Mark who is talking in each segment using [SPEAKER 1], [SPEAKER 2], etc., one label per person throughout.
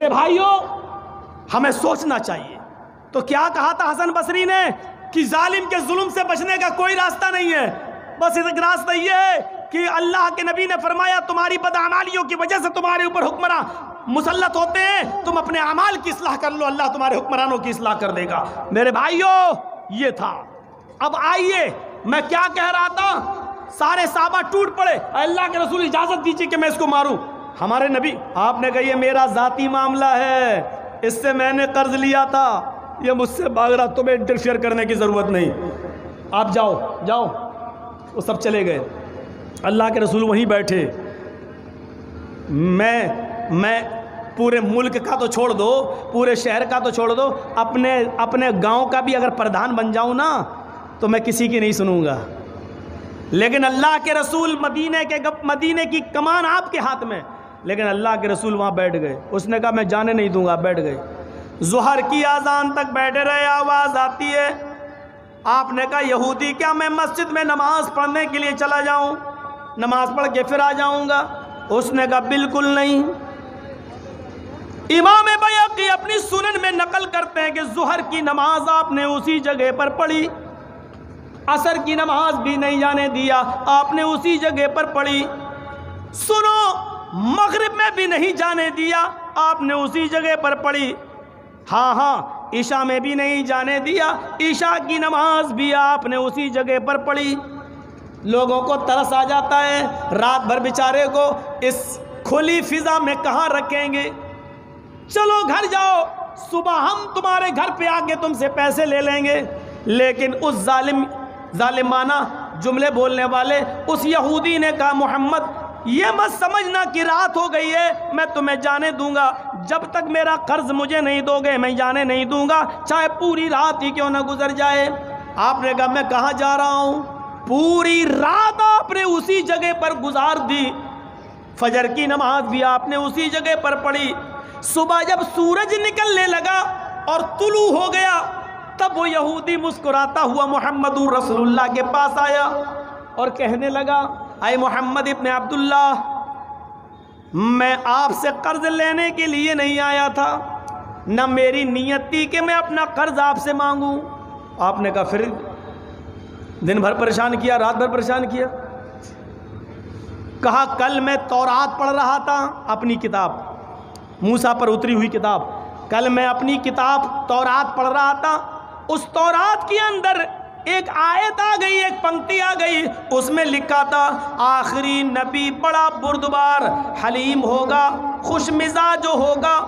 [SPEAKER 1] بھائیوں ہمیں سوچنا چاہیے. تو کیا کہا تھا حسن بصری نے کہ ظالم کے ظلم سے بچنے کا کوئی راستہ نہیں ہے, بس ایک راستہ یہ ہے کہ اللہ کے نبی نے فرمایا تمہاری بدعمالیوں کی وجہ سے تمہارے اوپر حکمراں مسلط ہوتے ہیں, تم اپنے اعمال کی اصلاح کر لو, اللہ تمہارے حکمرانوں کی اصلاح کر دے گا. میرے بھائیوں یہ تھا. اب آئیے میں کیا کہہ رہا تھا, سارے صحابہ ٹوٹ پڑے, اللہ کے رسول اجازت دیجیے کہ میں اس کو ماروں. ہمارے نبی آپ نے کہا یہ میرا ذاتی معاملہ ہے, اس سے میں نے قرض لیا تھا, یہ مجھ سے بھاگ رہا, تمہیں انٹرفیئر کرنے کی ضرورت نہیں, آپ جاؤ جاؤ. وہ سب چلے گئے. اللہ کے رسول وہیں بیٹھے. میں پورے ملک کا تو چھوڑ دو, پورے شہر کا تو چھوڑ دو, اپنے گاؤں کا بھی اگر پردھان بن جاؤں نا تو میں کسی کی نہیں سنوں گا. لیکن اللہ کے رسول مدینے کی کمان آپ کے ہاتھ میں, لیکن اللہ کے رسول وہاں بیٹھ گئے. اس نے کہا میں جانے نہیں دوں گا, بیٹھ گئے. ظہر کی اذان تک بیٹھے رہے, آواز آتی ہے. آپ نے کہا یہودی کیا میں مسجد میں نماز پڑھنے کے لیے چلا جاؤں, نماز پڑھ کے پھر آ جاؤں گا؟ اس نے کہا بالکل نہیں. امام بیہقی اپنی سنن میں نقل کرتے ہیں کہ ظہر کی نماز آپ نے اسی جگہ پر پڑھی, عصر کی نماز بھی نہیں جانے دیا, آپ نے اسی جگہ پر پڑھی. سنو, مغرب میں بھی نہیں جانے دیا, آپ نے اسی جگہ پر پڑھی. ہاں عشاء میں بھی نہیں جانے دیا, عشاء کی نماز بھی آپ نے اسی جگہ پر پڑھی. لوگوں کو ترس آ جاتا ہے, رات بھر بیچارے کو اس کھلی فضا میں کہاں رکھیں گے, چلو گھر جاؤ, صبح ہم تمہارے گھر پہ آ کے تم سے پیسے لے لیں گے. لیکن اس ظالمانہ جملے بولنے والے اس یہودی نے کہا محمد یہ مت سمجھنا کہ رات ہو گئی ہے میں تمہیں جانے دوں گا, جب تک میرا قرض مجھے نہیں دو گے میں جانے نہیں دوں گا, چاہے پوری رات ہی کیوں نہ گزر جائے. آپ نے کہا میں کہاں جا رہا ہوں, پوری رات آپ نے اسی جگہ پر گزار دی, فجر کی نماز بھی آپ نے اسی جگہ پر پڑھی. صبح جب سورج نکلنے لگا اور طلوع ہو گیا تب وہ یہودی مسکراتا ہوا محمد رسول اللہ کے پاس آیا اور کہنے لگا اے محمد ابن عبداللہ, میں آپ سے قرض لینے کے لیے نہیں آیا تھا, نہ میری نیت تھی کہ میں اپنا قرض آپ سے مانگوں. آپ نے کہا پھر دن بھر پریشان کیا, رات بھر پریشان کیا. کہا کل میں تورات پڑھ رہا تھا, اپنی کتاب, موسیٰ پر اتری ہوئی کتاب, کل میں اپنی کتاب تورات پڑھ رہا تھا. اس تورات کے اندر ایک آیت آ گئی, ایک پنکتی آ گئی, اس میں لکھا تھا آخری نبی بڑا بردبار حلیم ہوگا, خوش مزاج ہوگا,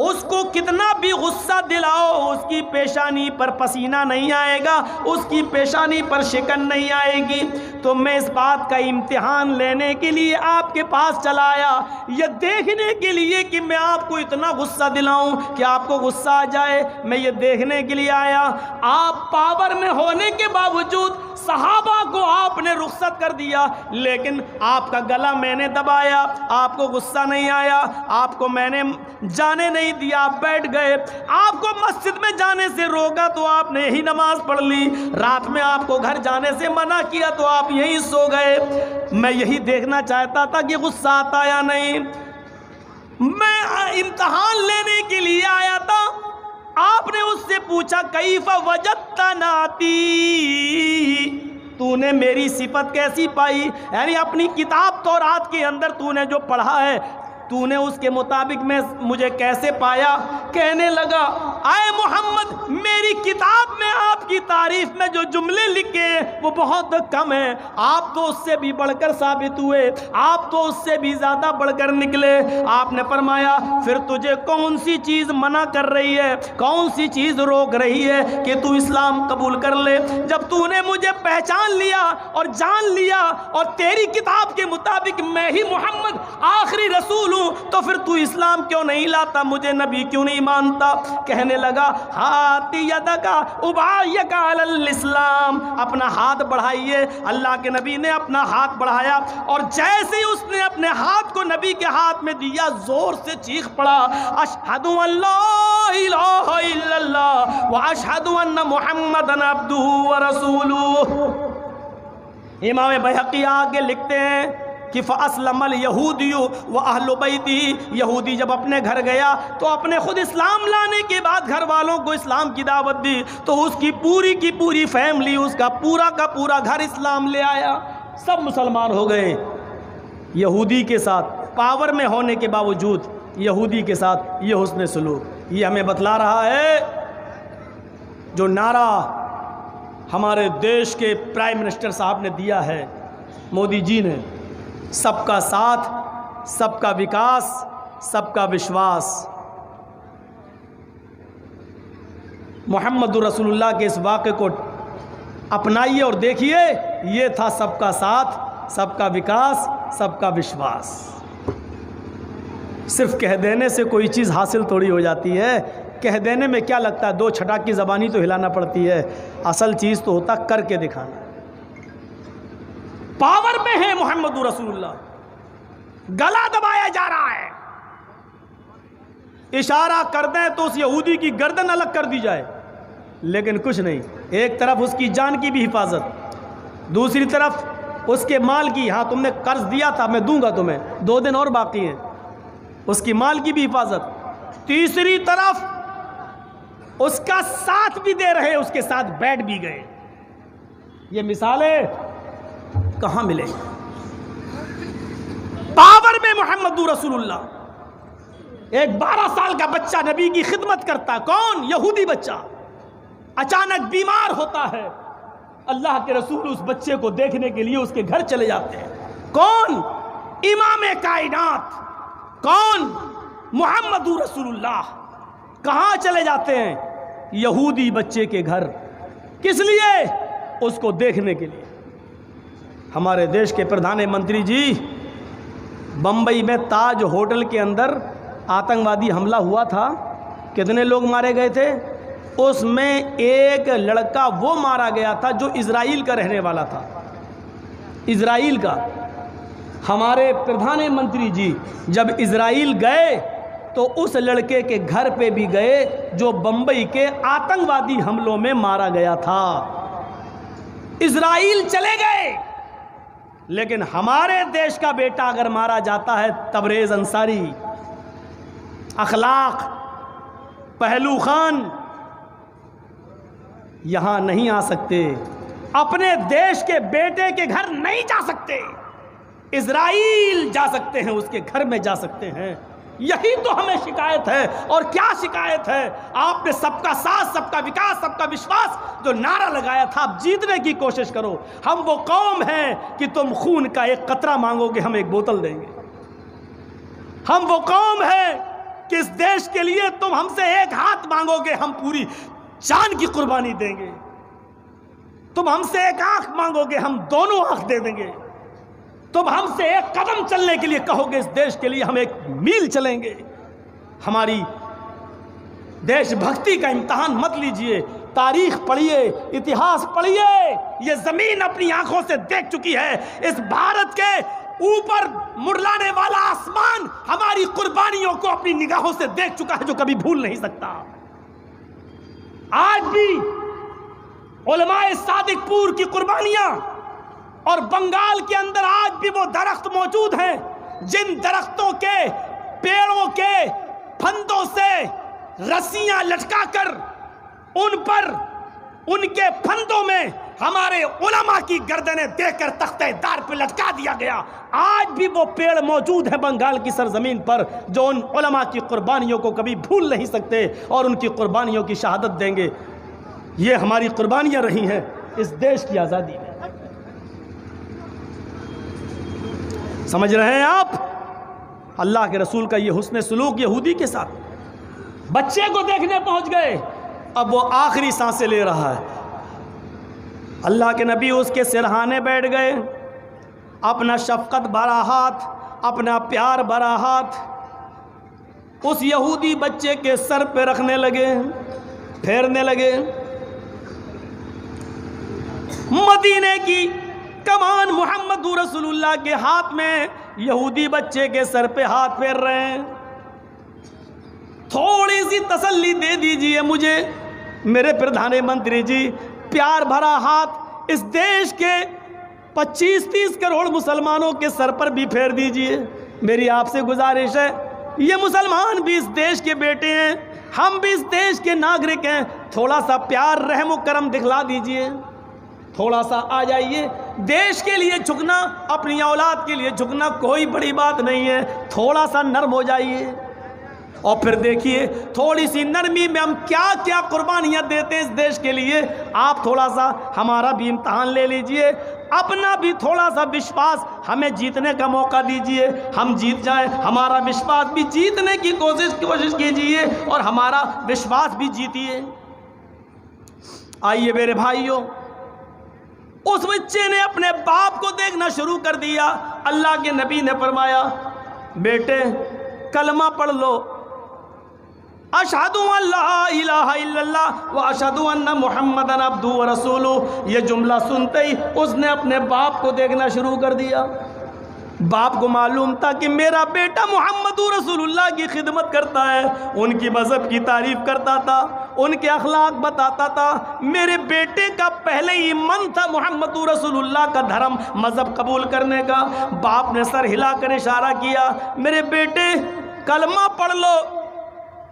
[SPEAKER 1] اس کو کتنا بھی غصہ دلاؤ اس کی پیشانی پر پسینہ نہیں آئے گا, اس کی پیشانی پر شکن نہیں آئے گی. تو میں اس بات کا امتحان لینے کے لیے آپ کے پاس چلا آیا, یہ دیکھنے کے لیے کہ میں آپ کو اتنا غصہ دلاؤں کہ آپ کو غصہ آ جائے, میں یہ دیکھنے کے لیے آیا. آپ پاور میں ہونے کے باوجود صحابہ کو آپ نے رخصت کر دیا, لیکن آپ کا گلا میں نے دبایا, آپ کو غصہ نہیں آیا, آپ کو میں نے جانے نہیں دیا, آپ بیٹھ گئے. آپ کو مسجد میں جانے سے روکا تو آپ نے یہی نماز پڑھ لی, رات میں آپ کو گھر جانے سے منع کیا تو آپ یہی سو گئے. میں یہی دیکھنا چاہتا تھا کہ غصہ آتا یا نہیں. میں امتحان لینے کے لیے آیا تھا. آپ نے اس سے پوچھا کیف وجدت نعتی, تو نے میری صفت کیسی پائی, یعنی اپنی کتاب تورات کے اندر تو نے جو پڑھا ہے تو نے اس کے مطابق میں مجھے کیسے پایا. کہنے لگا اے محمد میری کتاب میں آپ کی تعریف میں جو جملے لکھے ہیں وہ بہت کم ہیں, آپ تو اس سے بھی بڑھ کر ثابت ہوئے, آپ تو اس سے بھی زیادہ بڑھ کر نکلے. آپ نے فرمایا پھر تجھے کون سی چیز منع کر رہی ہے, کون سی چیز روک رہی ہے کہ تو اسلام قبول کر لے. جب تو نے مجھے پہچان لیا اور جان لیا اور تیری کتاب کے مطابق میں ہی محمد آخری رسول تو پھر تو اسلام کیوں نہیں لاتا, مجھے نبی کیوں نہیں مانتا. کہنے لگا ہاتھ یدک ابایک علی الاسلام, اپنا ہاتھ بڑھائیے. اللہ کے نبی نے اپنا ہاتھ بڑھایا اور جیسے ہی اس نے اپنے ہاتھ کو نبی کے ہاتھ میں دیا زور سے چیخ پڑا اشہد ان لا الہ الا اللہ واشہد ان محمدن عبدہ ورسولہ. امام بیہقی آگے لکھتے ہیں کہ فَأَسْلَمَ الْيَهُودِيُّ وَأَهْلُ بَيْتِهِ، یہودی جب اپنے گھر گیا تو اپنے خود اسلام لانے کے بعد گھر والوں کو اسلام کی دعوت دی تو اس کی پوری فیملی، اس کا پورا گھر اسلام لے آیا، سب مسلمان ہو گئے۔ یہودی کے ساتھ پاور میں ہونے کے باوجود یہودی کے ساتھ یہ حسن سلوک، یہ ہمیں بتلا رہا ہے جو نعرہ ہمارے دیش کے پرائم منسٹر صاحب نے دیا ہے، مودی جی نے، سب کا ساتھ، سب کا وکاس، سب کا وشواس۔ محمد رسول اللہ کے اس واقعے کو اپنائیے اور دیکھیے، یہ تھا سب کا ساتھ، سب کا وکاس، سب کا وشواس۔ صرف کہہ دینے سے کوئی چیز حاصل تھوڑی ہو جاتی ہے، کہہ دینے میں کیا لگتا ہے، دو چھٹاک کی زبانی تو ہلانا پڑتی ہے، اصل چیز تو ہوتا کر کے دکھانا۔ پاور میں ہے محمد رسول اللہ، گلا دبایا جا رہا ہے، اشارہ کر دیں تو اس یہودی کی گردن الگ کر دی جائے، لیکن کچھ نہیں۔ ایک طرف اس کی جان کی بھی حفاظت، دوسری طرف اس کے مال کی، ہاں تم نے قرض دیا تھا میں دوں گا تمہیں، 2 دن اور باقی ہیں، اس کی مال کی بھی حفاظت، تیسری طرف اس کا ساتھ بھی دے رہے، اس کے ساتھ بیٹھ بھی گئے۔ یہ مثالیں کہاں ملے؟ پاور میں محمد رسول اللہ، ایک 12 سال کا بچہ نبی کی خدمت کرتا، کون؟ یہودی بچہ، اچانک بیمار ہوتا ہے، اللہ کے رسول اس بچے کو دیکھنے کے لیے اس کے گھر چلے جاتے ہیں۔ کون؟ امام کائنات، کون؟ محمد رسول اللہ۔ کہاں چلے جاتے ہیں؟ یہودی بچے کے گھر، کس لیے؟ اس کو دیکھنے کے لیے۔ ہمارے دیش کے پردھان منتری جی، بمبئی میں تاج ہوٹل کے اندر آتنکوادی حملہ ہوا تھا، کتنے لوگ مارے گئے تھے؟ اس میں ایک لڑکا وہ مارا گیا تھا جو اسرائیل کا رہنے والا تھا، اسرائیل کا۔ ہمارے پردھان منتری جی جب اسرائیل گئے تو اس لڑکے کے گھر پہ بھی گئے جو بمبئی کے آتنکوادی حملوں میں مارا گیا تھا۔ اسرائیل چلے گئے، لیکن ہمارے دیش کا بیٹا اگر مارا جاتا ہے، تبریز انصاری، اخلاق، پہلو خان، یہاں نہیں آ سکتے، اپنے دیش کے بیٹے کے گھر نہیں جا سکتے، اسرائیل جا سکتے ہیں، اس کے گھر میں جا سکتے ہیں۔ یہی تو ہمیں شکایت ہے، اور کیا شکایت ہے؟ آپ نے سب کا ساتھ، سب کا وکاس، سب کا وشواس جو نعرہ لگایا تھا، اب جیتنے کی کوشش کرو۔ ہم وہ قوم ہیں کہ تم خون کا ایک قطرہ مانگو گے، ہم ایک بوتل دیں گے۔ ہم وہ قوم ہیں کہ اس دیش کے لیے تم ہم سے ایک ہاتھ مانگو گے، ہم پوری جان کی قربانی دیں گے۔ تم ہم سے ایک آنکھ مانگو گے، ہم دونوں آنکھ دے دیں گے۔ تم ہم سے ایک قدم چلنے کے لیے کہو گے، اس دیش کے لیے ہم 1 میل چلیں گے۔ ہماری دیش بھکتی کا امتحان مت لیجئے، تاریخ پڑھیے، اتہاس پڑھیے، یہ زمین اپنی آنکھوں سے دیکھ چکی ہے، اس بھارت کے اوپر مڑلانے والا آسمان ہماری قربانیوں کو اپنی نگاہوں سے دیکھ چکا ہے، جو کبھی بھول نہیں سکتا۔ آج بھی علماء صادق پور کی قربانیاں، اور بنگال کے اندر آج بھی وہ درخت موجود ہیں جن درختوں کے پیڑوں کے پھندوں سے رسیاں لٹکا کر ان پر، ان کے پھندوں میں ہمارے علماء کی گردنیں دے کر تختہ دار پہ لٹکا دیا گیا۔ آج بھی وہ پیڑ موجود ہیں بنگال کی سرزمین پر جو ان علماء کی قربانیوں کو کبھی بھول نہیں سکتے اور ان کی قربانیوں کی شہادت دیں گے۔ یہ ہماری قربانیاں رہی ہیں اس دیش کی آزادی میں۔ سمجھ رہے ہیں آپ؟ اللہ کے رسول کا یہ حسن سلوک یہودی کے ساتھ، بچے کو دیکھنے پہنچ گئے، اب وہ آخری سانسیں لے رہا ہے، اللہ کے نبی اس کے سرہانے بیٹھ گئے، اپنا شفقت بھرا ہاتھ، اپنا پیار بھرا ہاتھ اس یہودی بچے کے سر پہ رکھنے لگے، پھیرنے لگے۔ مدینے کی کمان محمد رسول اللہ کے ہاتھ میں، یہودی بچے کے سر پہ ہاتھ پھیر رہے ہیں۔ تھوڑی سی تسلی دے دیجئے مجھے میرے پردھان منتری جی، پیار بھرا ہاتھ اس دیش کے 25-30 کروڑ مسلمانوں کے سر پر بھی پھیر دیجئے۔ میری آپ سے گزارش ہے، یہ مسلمان بھی اس دیش کے بیٹے ہیں، ہم بھی اس دیش کے ناگرک ہیں، تھوڑا سا پیار رحم و کرم دکھلا دیجئے، تھوڑا سا آ جائیے۔ دیش کے لیے جھکنا، اپنی اولاد کے لیے جھکنا کوئی بڑی بات نہیں ہے، تھوڑا سا نرم ہو جائیے اور پھر دیکھیے تھوڑی سی نرمی میں ہم کیا کیا قربانیاں دیتے ہیں اس دیش کے لیے۔ آپ تھوڑا سا ہمارا بھی امتحان لے لیجئے، اپنا بھی تھوڑا سا وشواس ہمیں جیتنے کا موقع دیجئے، ہم جیت جائیں، ہمارا وشواس بھی جیتنے کی کوشش کیجئے اور ہمارا وشواس بھی جیتیے۔ آئیے میرے بھائیوں، اس بچے نے اپنے باپ کو دیکھنا شروع کر دیا۔ اللہ کے نبی نے فرمایا، بیٹے کلمہ پڑھ لو، اشہدو ان لا الہ الا اللہ و اشہدو ان محمدن عبدہ و رسولہ۔ یہ جملہ سنتے ہی اس نے اپنے باپ کو دیکھنا شروع کر دیا۔ باپ کو معلوم تھا کہ میرا بیٹا محمد رسول اللہ کی خدمت کرتا ہے، ان کی مذہب کی تعریف کرتا تھا، ان کے اخلاق بتاتا تھا۔ میرے بیٹے کا پہلے ہی من تھا محمد رسول اللہ کا دھرم مذہب قبول کرنے کا۔ باپ نے سر ہلا کر اشارہ کیا، میرے بیٹے کلمہ پڑھ لو،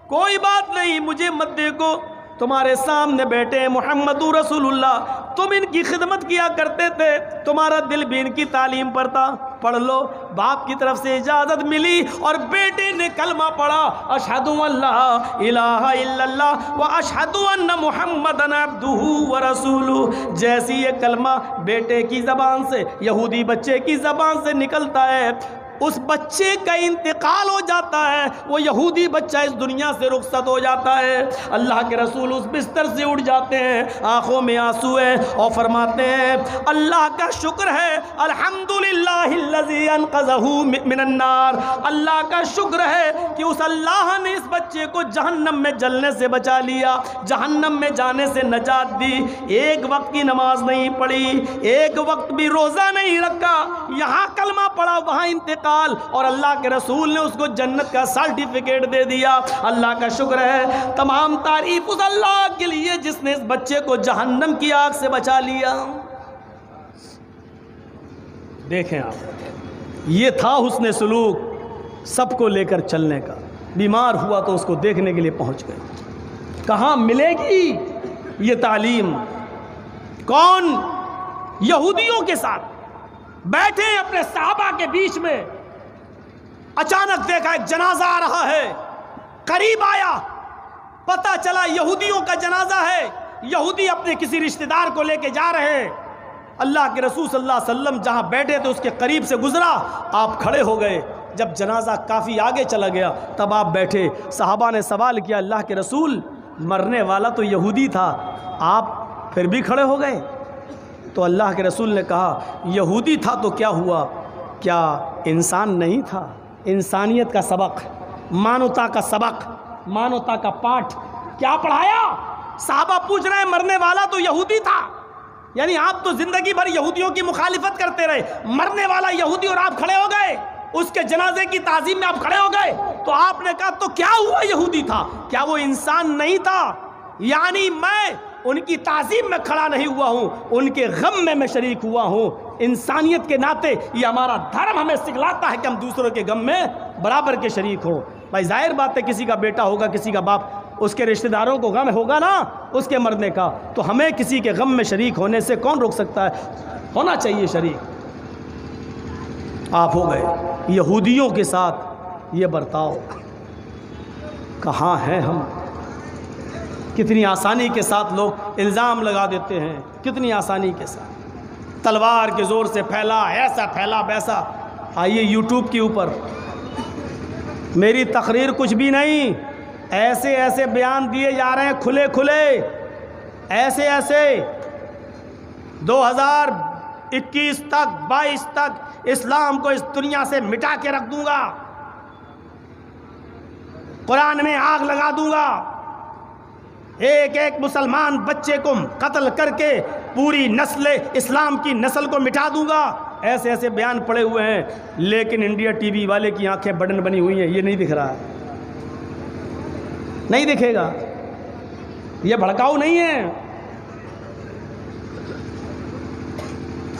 [SPEAKER 1] کوئی بات نہیں، مجھے مت دیکھو، تمہارے سامنے بیٹے ہیں محمد رسول اللہ، تم ان کی خدمت کیا کرتے تھے، تمہارا دل بھی ان کی تعلیم پر تھا، پڑھ لو۔ باپ کی طرف سے اجازت ملی اور بیٹے نے کلمہ پڑھا، اشہد ان لا الہ الا اللہ و اشہد ان محمدن عبدہ و رسولہ۔ جیسی یہ کلمہ بیٹے کی زبان سے، یہودی بچے کی زبان سے نکلتا ہے، اس بچے کا انتقال ہو جاتا ہے، وہ یہودی بچہ اس دنیا سے رخصت ہو جاتا ہے۔ اللہ کے رسول اس بستر سے اٹھ جاتے ہیں، آنکھوں میں آنسو ہیں اور فرماتے ہیں اللہ کا شکر ہے، الحمدللہ الذی انقذہ من النار۔ اللہ کا شکر ہے کہ اس اللہ نے اس بچے کو جہنم میں جلنے سے بچا لیا، جہنم میں جانے سے نجات دی۔ ایک وقت کی نماز نہیں پڑھی، ایک وقت بھی روزہ نہیں رکھا، یہاں کلمہ پڑھا وہاں انتقال، اور اللہ کے رسول نے اس کو جنت کا سرٹیفکیٹ دے دیا۔ اللہ کا شکر ہے، تمام تعریف اس اللہ کے لیے جس نے اس بچے کو جہنم کی آگ سے بچا لیا۔ دیکھیں آپ، یہ تھا حسن سلوک، سب کو لے کر چلنے کا۔ بیمار ہوا تو اس کو دیکھنے کے لیے پہنچ گئے۔ کہاں ملے گی یہ تعلیم؟ کون؟ یہودیوں کے ساتھ بیٹھے اپنے صحابہ کے بیچ میں، اچانک دیکھا ایک جنازہ آ رہا ہے، قریب آیا، پتہ چلا یہودیوں کا جنازہ ہے، یہودی اپنے کسی رشتہ دار کو لے کے جا رہے ہیں۔ اللہ کے رسول صلی اللہ علیہ وسلم جہاں بیٹھے تھے اس کے قریب سے گزرا، آپ کھڑے ہو گئے۔ جب جنازہ کافی آگے چلا گیا تب آپ بیٹھے۔ صحابہ نے سوال کیا، اللہ کے رسول مرنے والا تو یہودی تھا، آپ پھر بھی کھڑے ہو گئے؟ تو اللہ کے رسول نے کہا، یہودی تھا تو کیا ہوا، کیا انسان نہیں تھا؟ انسانیت کا سبق، مانوتا کا سبق، مانوتا کا پاٹھ کیا پڑھایا؟ صحابہ پوچھ رہے ہیں مرنے والا تو یہودی تھا، یعنی آپ تو زندگی بھر یہودیوں کی مخالفت کرتے رہے، مرنے والا یہودی اور آپ کھڑے ہو گئے، اس کے جنازے کی تعظیم میں آپ کھڑے ہو گئے۔ تو آپ نے کہا تو کیا ہوا یہودی تھا، کیا وہ انسان نہیں تھا؟ یعنی میں ان کی تعظیم میں کھڑا نہیں ہوا ہوں، ان کے غم میں شریک ہوا ہوں۔ انسانیت کے ناطے یہ ہمارا دھرم ہمیں سکھلاتا ہے کہ ہم دوسروں کے غم میں برابر کے شریک ہوں۔ بھائی ظاہر بات ہے کسی کا بیٹا ہوگا، کسی کا باپ، اس کے رشتہ داروں کو غم ہوگا نا اس کے مرنے کا، تو ہمیں کسی کے غم میں شریک ہونے سے کون روک سکتا ہے؟ ہونا چاہیے شریک۔ آپ ہو گئے یہودیوں کے ساتھ یہ برتاؤ۔ کہاں ہیں ہم؟ کتنی آسانی کے ساتھ لوگ الزام لگا دیتے ہیں، کتنی آسانی کے ساتھ تلوار کے زور سے پھیلا، ایسا پھیلا ویسا۔ آئیے یوٹیوب کے اوپر میری تقریر کچھ بھی نہیں، ایسے ایسے بیان دیے جا رہے ہیں کھلے کھلے، ایسے ایسے 2021 تک 22 تک اسلام کو اس دنیا سے مٹا کے رکھ دوں گا، قرآن میں آگ لگا دوں گا، ایک ایک مسلمان بچے کو قتل کر کے پوری نسل اسلام کی نسل کو مٹا دوں گا، ایسے ایسے بیان پڑے ہوئے ہیں۔ لیکن انڈیا ٹی وی والے کی آنکھیں بٹن بنی ہوئی ہیں، یہ نہیں دکھ رہا ہے، نہیں دکھے گا، یہ بھڑکاؤ نہیں ہے۔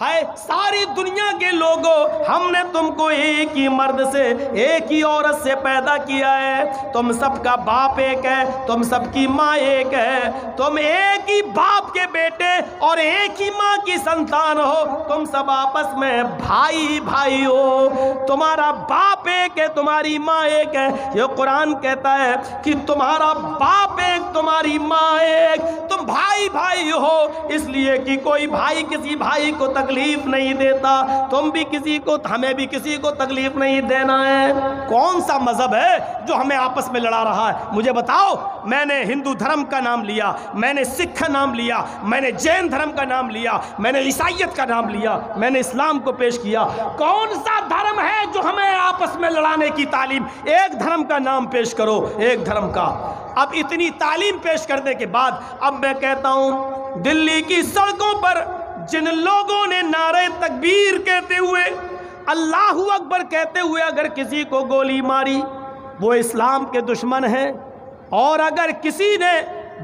[SPEAKER 1] ہے ساری دنیا کے لوگوں، ہم نے تم کو ایک ہی مرد سے ایک ہی عورت سے پیدا کیا ہے، تم سب کا باپ ایک ہے، تم سب کی ماں ایک ہے، تم ایک ہی باپ کے بیٹے اور ایک ہی ماں کی سنتان ہو، تم سب آپس میں بھائی بھائی ہو، تمہارا باپ ایک ہے، تمہاری ماں ایک ہے۔ یہ قرآن کہتا ہے کہ تمہارا باپ ایک، تمہاری ماں ایک، تم بھائی بھائی ہو، اس لیے کہ کوئی بھائی کسی بھائی کو تکلیف نہیں دیتا، تم بھی کسی کو، ہمیں بھی کسی کو تکلیف نہیں دینا ہے۔ کون سا مذہب ہے جو ہمیں آپس میں لڑا رہا ہے؟ مجھے بتاؤ، میں نے ہندو دھرم کا نام لیا، میں نے سکھ کا نام لیا، میں نے جین دھرم کا نام لیا، میں نے عیسائیت کا نام لیا، میں نے اسلام کو پیش کیا، کون سا دھرم ہے جو ہمیں آپس میں لڑانے کی تعلیم؟ ایک دھرم کا نام پیش کرو، ایک دھرم کا۔ اب اتنی تعلیم پیش کرنے کے بعد اب میں کہتا ہوں، دلی کی سڑکوں پر جن لوگوں نے نعرہ تکبیر کہتے ہوئے، اللہ اکبر کہتے ہوئے اگر کسی کو گولی ماری، وہ اسلام کے دشمن ہیں، اور اگر کسی نے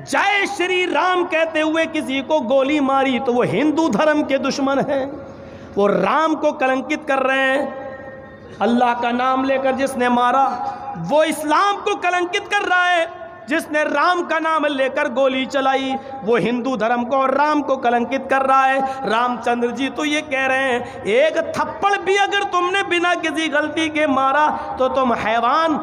[SPEAKER 1] جے شری رام کہتے ہوئے کسی کو گولی ماری تو وہ ہندو دھرم کے دشمن ہیں، وہ رام کو کلنکت کر رہے ہیں۔ اللہ کا نام لے کر جس نے مارا وہ اسلام کو کلنکت کر رہا ہے، جس نے رام کا نام لے کر گولی چلائی وہ ہندو دھرم کو اور رام کو کلنکت کر رہا ہے۔ رام چندر جی تو یہ کہہ رہے ہیں ایک تھپڑ بھی اگر تم نے بنا کسی غلطی کے مارا تو تم حیوان،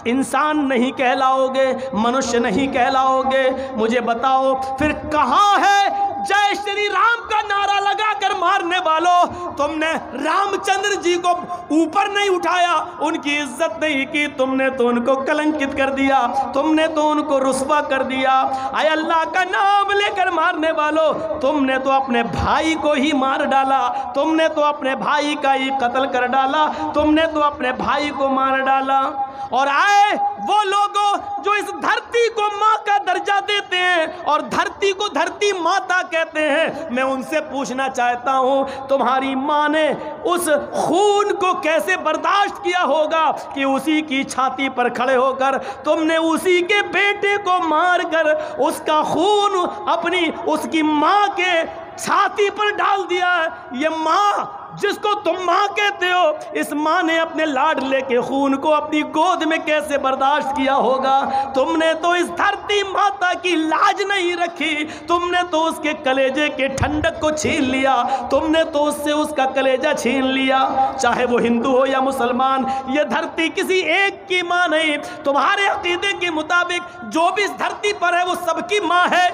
[SPEAKER 1] انسان نہیں کہلاؤ گے، منشیہ نہیں کہلاؤ گے۔ مجھے بتاؤ پھر کہاں ہے جے شری رام کا نعرہ لگا کر مارنے والوں؟ تم نے رام چندر جی کو اوپر نہیں اٹھایا، ان کی عزت نہیں کی، تم نے تو ان کو کلنکت کر دیا، تم نے تو ان کو رسوا کر دیا۔ اے اللہ کا نام لے کر مارنے والوں، تم نے تو اپنے بھائی کو ہی مار ڈالا، تم نے تو اپنے بھائی کا ہی قتل کر ڈالا، تم نے تو اپنے بھائی کو مار ڈالا۔ اور آئے وہ لوگوں جو اس دھرتی کو ماں کا درجہ دیتے ہیں اور دھرتی کو دھرتی ماتا کہتے ہیں، میں ان سے پوچھنا چاہتا ہوں تمہاری ماں نے اس خون کو کیسے برداشت کیا ہوگا کہ اسی کی چھاتی پر کھڑے ہو کر تم نے اسی کے بیٹے کو مار کر اس کا خون اپنی اس کی ماں کے چھاتی پر ڈال دیا ہے۔ یہ ماں جس کو تم ماں کہتے ہو، اس ماں نے اپنے لاڈلے کے خون کو اپنی گود میں کیسے برداشت کیا ہوگا؟ تم نے تو اس دھرتی ماتا کی لاج نہیں رکھی، تم نے تو اس کے کلیجے کے ٹھنڈک کو چھین لیا، تم نے تو اس سے اس کا کلیجہ چھین لیا۔ چاہے وہ ہندو ہو یا مسلمان، یہ دھرتی کسی ایک کی ماں نہیں، تمہارے عقیدے کے مطابق جو بھی اس دھرتی پر ہے وہ سب کی ماں ہے۔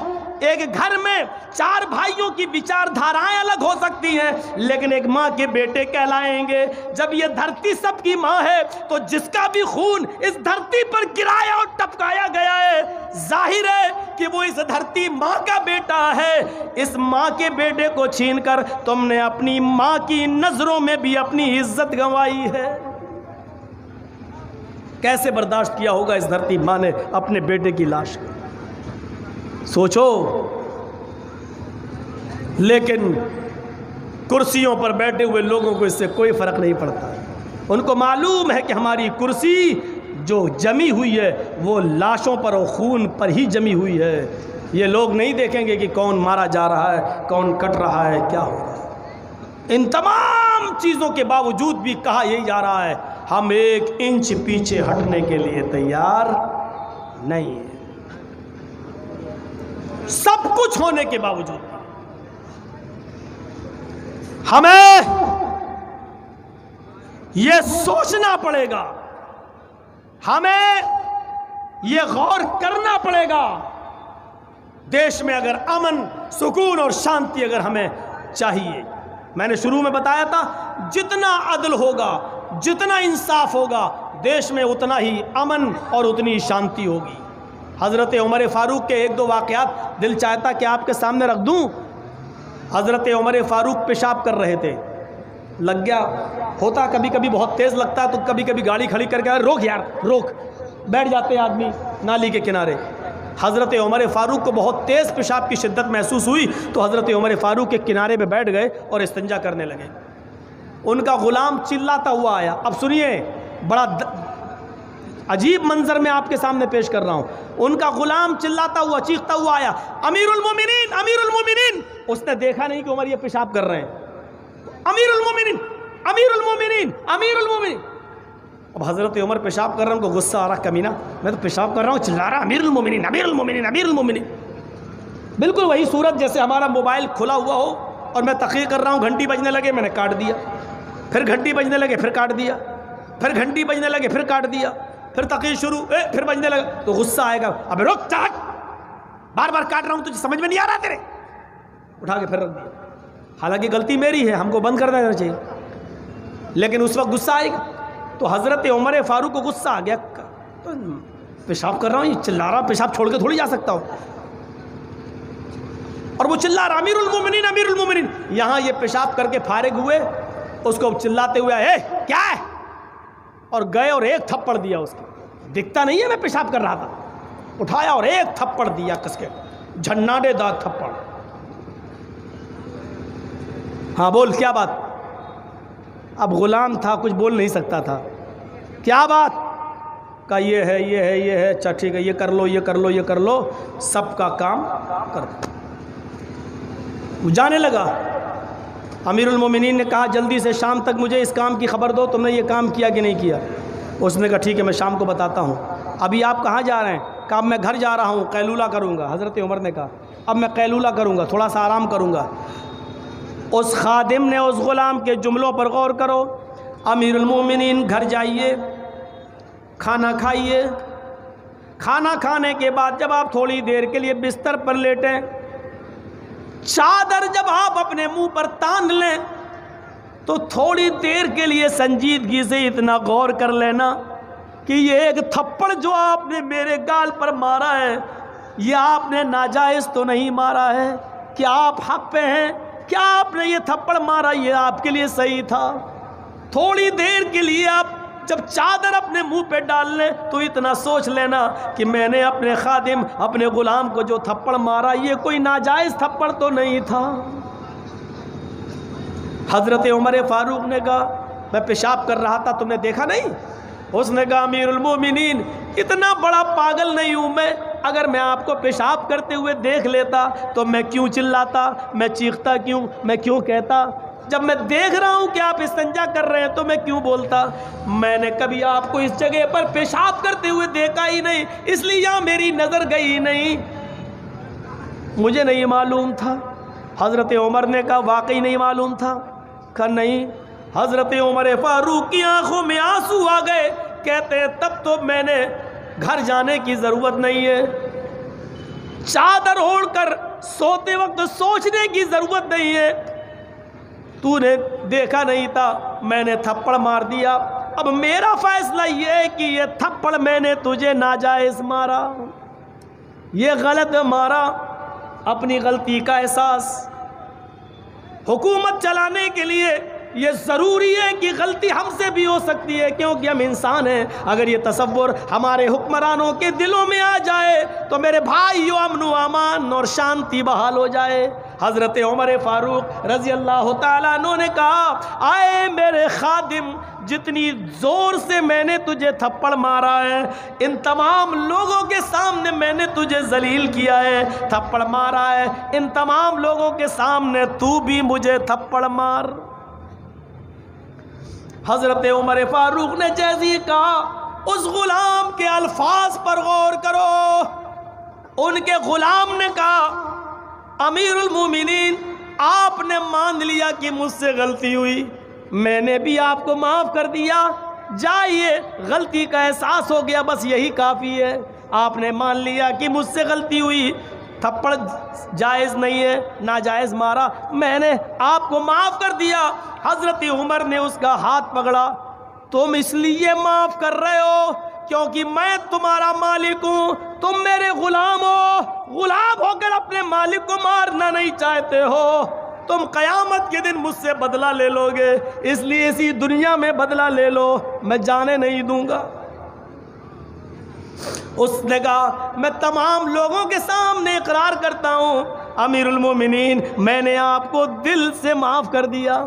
[SPEAKER 1] ایک گھر میں چار بھائیوں کی وچار دھارائیں الگ ہو سکتی ہیں لیکن ایک ماں کے بیٹے کہلائیں گے۔ جب یہ دھرتی سب کی ماں ہے تو جس کا بھی خون اس دھرتی پر گرایا اور ٹپکایا گیا ہے، ظاہر ہے کہ وہ اس دھرتی ماں کا بیٹا ہے۔ اس ماں کے بیٹے کو چھین کر تم نے اپنی ماں کی نظروں میں بھی اپنی عزت گنوائی ہے۔ کیسے برداشت کیا ہوگا اس دھرتی ماں نے اپنے بیٹے کی لاش کو؟ سوچو۔ لیکن کرسیوں پر بیٹھے ہوئے لوگوں کو اس سے کوئی فرق نہیں پڑتا، ان کو معلوم ہے کہ ہماری کرسی جو جمی ہوئی ہے وہ لاشوں پر اور خون پر ہی جمی ہوئی ہے۔ یہ لوگ نہیں دیکھیں گے کہ کون مارا جا رہا ہے، کون کٹ رہا ہے، کیا ہو رہا ہے۔ ان تمام چیزوں کے باوجود بھی کہا یہی جا رہا ہے ہم ایک انچ پیچھے ہٹنے کے لیے تیار نہیں ہیں۔ سب کچھ ہونے کے باوجود ہمیں یہ سوچنا پڑے گا، ہمیں یہ غور کرنا پڑے گا، دیش میں اگر امن، سکون اور شانتی اگر ہمیں چاہیے، میں نے شروع میں بتایا تھا جتنا عدل ہوگا، جتنا انصاف ہوگا، دیش میں اتنا ہی امن اور اتنی شانتی ہوگی۔ حضرت عمر فاروق کے ایک دو واقعات دل چاہتا کہ آپ کے سامنے رکھ دوں۔ حضرت عمر فاروق پیشاب کر رہے تھے، لگ گیا، ہوتا کبھی کبھی بہت تیز لگتا ہے تو کبھی کبھی گاڑی کھڑی کر کے روک یار روک، بیٹھ جاتے ہیں آدمی نالی کے کنارے۔ حضرت عمر فاروق کو بہت تیز پیشاب کی شدت محسوس ہوئی تو حضرت عمر فاروق کے کنارے پہ بیٹھ گئے اور استنجا کرنے لگے۔ ان کا غلام چلاتا ہوا آیا۔ اب سنیے، بڑا عجیب منظر میں آپ کے سامنے پیش کر رہا ہوں۔ ان کا غلام چلاتا ہوا، چیختا ہوا آیا، امیر المومنین، امیر المومنین۔ اس نے دیکھا نہیں کہ عمر یہ پیشاب کر رہے ہیں، امیر المومنین امیر المومنین امیر المومنین. اب حضرت عمر پیشاب کر رہا ہوں، ان کو غصہ آ رہا، کمینہ میں تو پیشاب کر رہا ہوں، چلا رہا امیر المومنین امیر المومنین امیر المومنین. بالکل وہی صورت جیسے ہمارا موبائل کھلا ہوا ہو اور میں تقریر کر رہا ہوں، گھنٹی بجنے لگے میں نے کاٹ دیا، پھر گھنٹی بجنے لگے پھر کاٹ دیا، پھر گھنٹی بجنے لگے پھر کاٹ دیا، پھر تقریر شروع پھر بجنے لگا تو غصہ آئے گا، ابے رک چاٹ، بار بار کاٹ رہا ہوں تجھے سمجھ میں نہیں آ رہا تیرے، اٹھا کے پھر رکھ دیا. حالانکہ غلطی میری ہے، ہم کو بند کر دینا چاہیے، لیکن اس وقت غصہ آئے گا. تو حضرت عمر فاروق کو غصہ آ گیا، تو پیشاب کر رہا ہوں، یہ چلا رہا، پیشاب چھوڑ کے تھوڑی جا سکتا ہوں، اور وہ چلا رہا امیر المومنین امیر المومنین. یہاں یہ پیشاب کر کے فارغ ہوئے، اس کو چلاتے ہوئے اے کیا ہے، اور گئے اور ایک تھپڑ دیا اس کو. دکھتا نہیں ہے میں پیشاب کر رہا تھا، اٹھایا اور ایک تھپڑ دیا کس کے، جھناڈے دار تھپڑ. ہاں بول کیا بات. اب غلام تھا، کچھ بول نہیں سکتا تھا. کیا بات؟ کہا یہ ہے یہ ہے یہ ہے. اچھا ٹھیک ہے، یہ کر لو یہ کر لو یہ کر لو، سب کا کام کر دو. جانے لگا. امیر المومنین نے کہا جلدی سے شام تک مجھے اس کام کی خبر دو، تم نے یہ کام کیا کہ نہیں کیا. اس نے کہا ٹھیک ہے میں شام کو بتاتا ہوں. ابھی آپ کہاں جا رہے ہیں؟ کہا میں گھر جا رہا ہوں، قیلولہ کروں گا. حضرت عمر نے کہا اب میں قیلولہ کروں گا، تھوڑا سا آرام کروں گا. اس خادم نے اس غلام کے جملوں پر غور کرو. امیر المومنین گھر جائیے، کھانا کھائیے، کھانا کھانے کے بعد جب آپ تھوڑی دیر کے لیے بستر پر لیٹیں، چادر جب آپ اپنے منہ پر تان لیں تو تھوڑی دیر کے لیے سنجیدگی سے اتنا غور کر لینا کہ یہ ایک تھپڑ جو آپ نے میرے گال پر مارا ہے، یہ آپ نے ناجائز تو نہیں مارا ہے؟ کیا آپ حق پہ ہیں؟ کیا آپ نے یہ تھپڑ مارا یہ آپ کے لیے صحیح تھا؟ تھوڑی دیر کے لیے آپ جب چادر اپنے منہ پہ ڈال لیں تو اتنا سوچ لینا کہ میں نے اپنے خادم اپنے غلام کو جو تھپڑ مارا یہ کوئی ناجائز تھپڑ تو نہیں تھا. حضرت عمر فاروق نے کہا میں پیشاب کر رہا تھا، تم نے دیکھا نہیں؟ اس نے کہا امیر المومنین اتنا بڑا پاگل نہیں ہوں میں، اگر میں آپ کو پیشاب کرتے ہوئے دیکھ لیتا تو میں کیوں چلاتا، میں چیختا کیوں، میں کیوں کہتا؟ جب میں دیکھ رہا ہوں کہ آپ استنجا کر رہے ہیں تو میں کیوں بولتا؟ میں نے کبھی آپ کو اس جگہ پر پیشاب کرتے ہوئے دیکھا ہی نہیں، اس لیے یہاں میری نظر گئی نہیں، مجھے نہیں معلوم تھا. حضرت عمر نے کہا واقعی نہیں معلوم تھا؟ کہا نہیں. حضرت عمر فاروق کی آنکھوں میں آنسو آ گئے، کہتے ہیں تب تو میں نے گھر جانے کی ضرورت نہیں ہے، چادر اوڑھ کر سوتے وقت سوچنے کی ضرورت نہیں ہے، تو نے دیکھا نہیں تھا میں نے تھپڑ مار دیا، اب میرا فیصلہ یہ ہے کہ یہ تھپڑ میں نے تجھے ناجائز مارا، یہ غلط مارا. اپنی غلطی کا احساس. حکومت چلانے کے لیے یہ ضروری ہے کہ غلطی ہم سے بھی ہو سکتی ہے، کیونکہ ہم انسان ہیں. اگر یہ تصور ہمارے حکمرانوں کے دلوں میں آ جائے تو میرے بھائیو امن و امان اور شانتی بحال ہو جائے. حضرت عمر فاروق رضی اللہ تعالیٰ عنہ نے کہا آئے میرے خادم، جتنی زور سے میں نے تجھے تھپڑ مارا ہے، ان تمام لوگوں کے سامنے میں نے تجھے ذلیل کیا ہے، تھپڑ مارا ہے، ان تمام لوگوں کے سامنے تو بھی مجھے تھپڑ مار. حضرت عمر فاروق نے جیسے ہی کہا اس غلام کے الفاظ پر غور کرو. ان کے غلام نے کہا امیر المومنین آپ نے مان لیا کہ مجھ سے غلطی ہوئی، میں نے بھی آپ کو معاف کر دیا، جائیے غلطی کا احساس ہو گیا بس یہی کافی ہے. آپ نے مان لیا کہ مجھ سے غلطی ہوئی، تھپڑ جائز نہیں ہے، ناجائز مارا، میں نے آپ کو معاف کر دیا. حضرت عمر نے اس کا ہاتھ پکڑا. تم اس لیے معاف کر رہے ہو کیونکہ میں تمہارا مالک ہوں، تم میرے غلام ہو، غلام ہو کر اپنے مالک کو مارنا نہیں چاہتے ہو، تم قیامت کے دن مجھ سے بدلہ لے لو گے، اس لیے اسی دنیا میں بدلہ لے لو، میں جانے نہیں دوں گا. اس نے کہا میں تمام لوگوں کے سامنے اقرار کرتا ہوں امیر المومنین میں نے آپ کو دل سے معاف کر دیا.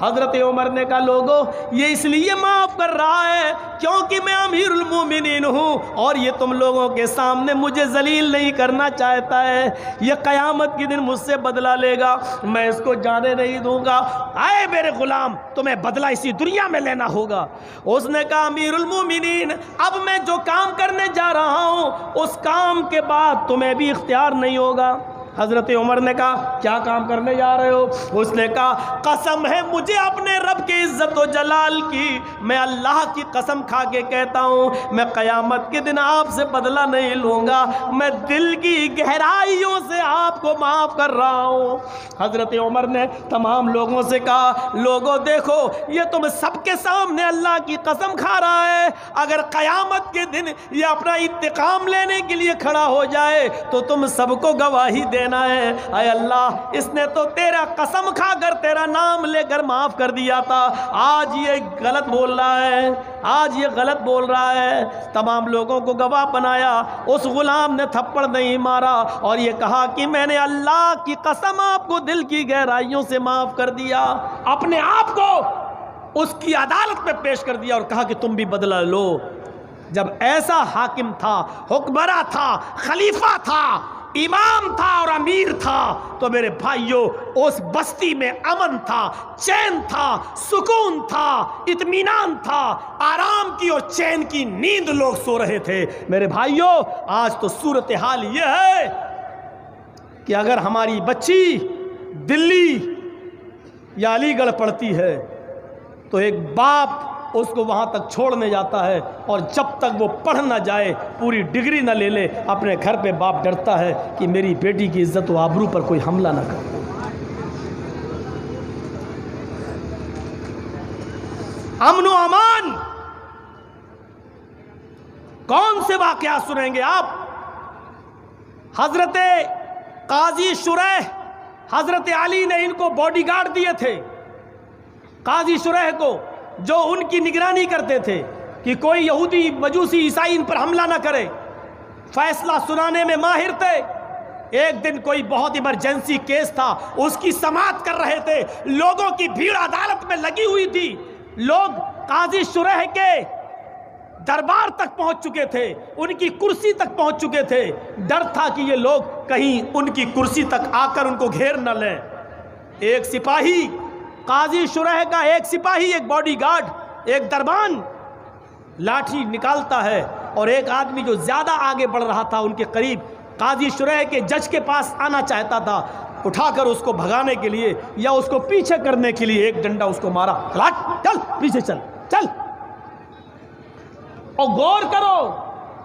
[SPEAKER 1] حضرت عمر نے کہا لوگو یہ اس لیے معاف کر رہا ہے کیونکہ میں امیر المومنین ہوں اور یہ تم لوگوں کے سامنے مجھے ذلیل نہیں کرنا چاہتا ہے، یہ قیامت کے دن مجھ سے بدلہ لے گا، میں اس کو جانے نہیں دوں گا، آئے میرے غلام تمہیں بدلہ اسی دنیا میں لینا ہوگا۔ اس نے کہا امیر المومنین اب میں جو کام کرنے جا رہا ہوں اس کام کے بعد تمہیں بھی اختیار نہیں ہوگا۔ حضرت عمر نے کہا کیا کام کرنے جا رہے ہو؟ اس نے کہا قسم ہے مجھے اپنے رب کے عزت و جلال کی، میں اللہ کی قسم کھا کے کہتا ہوں میں قیامت کے دن آپ سے بدلہ نہیں لوں گا، میں دل کی گہرائیوں سے آپ کو معاف کر رہا ہوں۔ حضرت عمر نے تمام لوگوں سے کہا لوگوں دیکھو یہ تم سب کے سامنے اللہ کی قسم کھا رہا ہے، اگر قیامت کے دن یہ اپنا انتقام لینے کے لیے کھڑا ہو جائے تو تم سب کو گواہی دینا ہے، اے اللہ اس نے تو تیرا قسم کھا کر تیرا نام لے کر معاف کر دیا تھا، آج یہ غلط بول رہا ہے، آج یہ غلط بول رہا ہے۔ تمام لوگوں کو گواہ بنایا، اس غلام نے تھپڑ نہیں مارا اور یہ کہا کہ میں نے اللہ کی قسم آپ کو دل کی گہرائیوں سے معاف کر دیا، اپنے آپ کو اس کی عدالت میں پیش کر دیا اور کہا کہ تم بھی بدلہ لو۔ جب ایسا حاکم تھا، حکمراں تھا، خلیفہ تھا، امام تھا اور امیر تھا تو میرے بھائیوں اس بستی میں امن تھا، چین تھا، سکون تھا، اطمینان تھا، آرام کی اور چین کی نیند لوگ سو رہے تھے۔ میرے بھائیوں آج تو صورتحال یہ ہے کہ اگر ہماری بچی دلی یا علی گڑھ پڑھتی ہے تو ایک باپ اس کو وہاں تک چھوڑنے جاتا ہے اور جب تک وہ پڑھ نہ جائے، پوری ڈگری نہ لے لے، اپنے گھر پہ باپ ڈرتا ہے کہ میری بیٹی کی عزت و آبرو پر کوئی حملہ نہ کرے۔ امن و امان کون سے واقعات سنیں گے آپ؟ حضرت قاضی شریح، حضرت علی نے ان کو باڈی گارڈ دیے تھے، قاضی شریح کو جو ان کی نگرانی کرتے تھے کہ کوئی یہودی مجوسی عیسائی ان پر حملہ نہ کرے، فیصلہ سنانے میں ماہر تھے۔ ایک دن کوئی بہت ایمرجنسی کیس تھا، اس کی سماعت کر رہے تھے، لوگوں کی بھیڑ عدالت میں لگی ہوئی تھی، لوگ قاضی شریح کے دربار تک پہنچ چکے تھے، ان کی کرسی تک پہنچ چکے تھے، ڈر تھا کہ یہ لوگ کہیں ان کی کرسی تک آ کر ان کو گھیر نہ لیں۔ ایک سپاہی، قاضی شریح کا ایک سپاہی، ایک باڈی گارڈ، ایک دربان لاٹھی نکالتا ہے اور ایک آدمی جو زیادہ آگے بڑھ رہا تھا ان کے قریب قاضی شریح کے جج کے پاس آنا چاہتا تھا، اٹھا کر اس کو بھگانے کے لیے یا اس کو پیچھے کرنے کے لیے ایک ڈنڈا اس کو مارا، چل پیچھے چل چل، اور غور کرو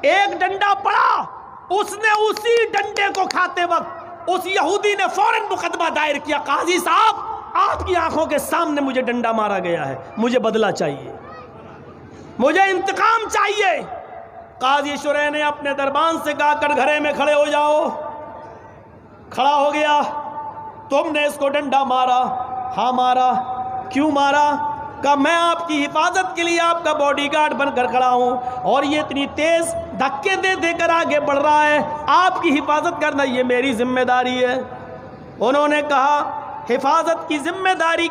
[SPEAKER 1] ایک ڈنڈا پڑا، اس نے اسی ڈنڈے کو کھاتے وقت اس یہودی نے فوراً مقدمہ دائر کیا، قاضی صاحب آپ کی آنکھوں کے سامنے مجھے ڈنڈا مارا گیا ہے، مجھے بدلہ چاہیے، مجھے انتقام چاہیے۔ قاضی شریح نے اپنے دربان سے کہا کر گھرے میں کھڑے ہو جاؤ۔ کھڑا ہو گیا، تم نے اس کو ڈنڈا مارا؟ ہاں مارا۔ کیوں مارا؟ کہا میں آپ کی حفاظت کے لیے آپ کا باڈی گارڈ بن کر کھڑا ہوں اور یہ اتنی تیز دھکے دے دے کر آگے بڑھ رہا ہے، آپ کی حفاظت کرنا یہ میری ذمہ داری ہے۔ انہوں نے کہا حفاظت کی ذمہ داری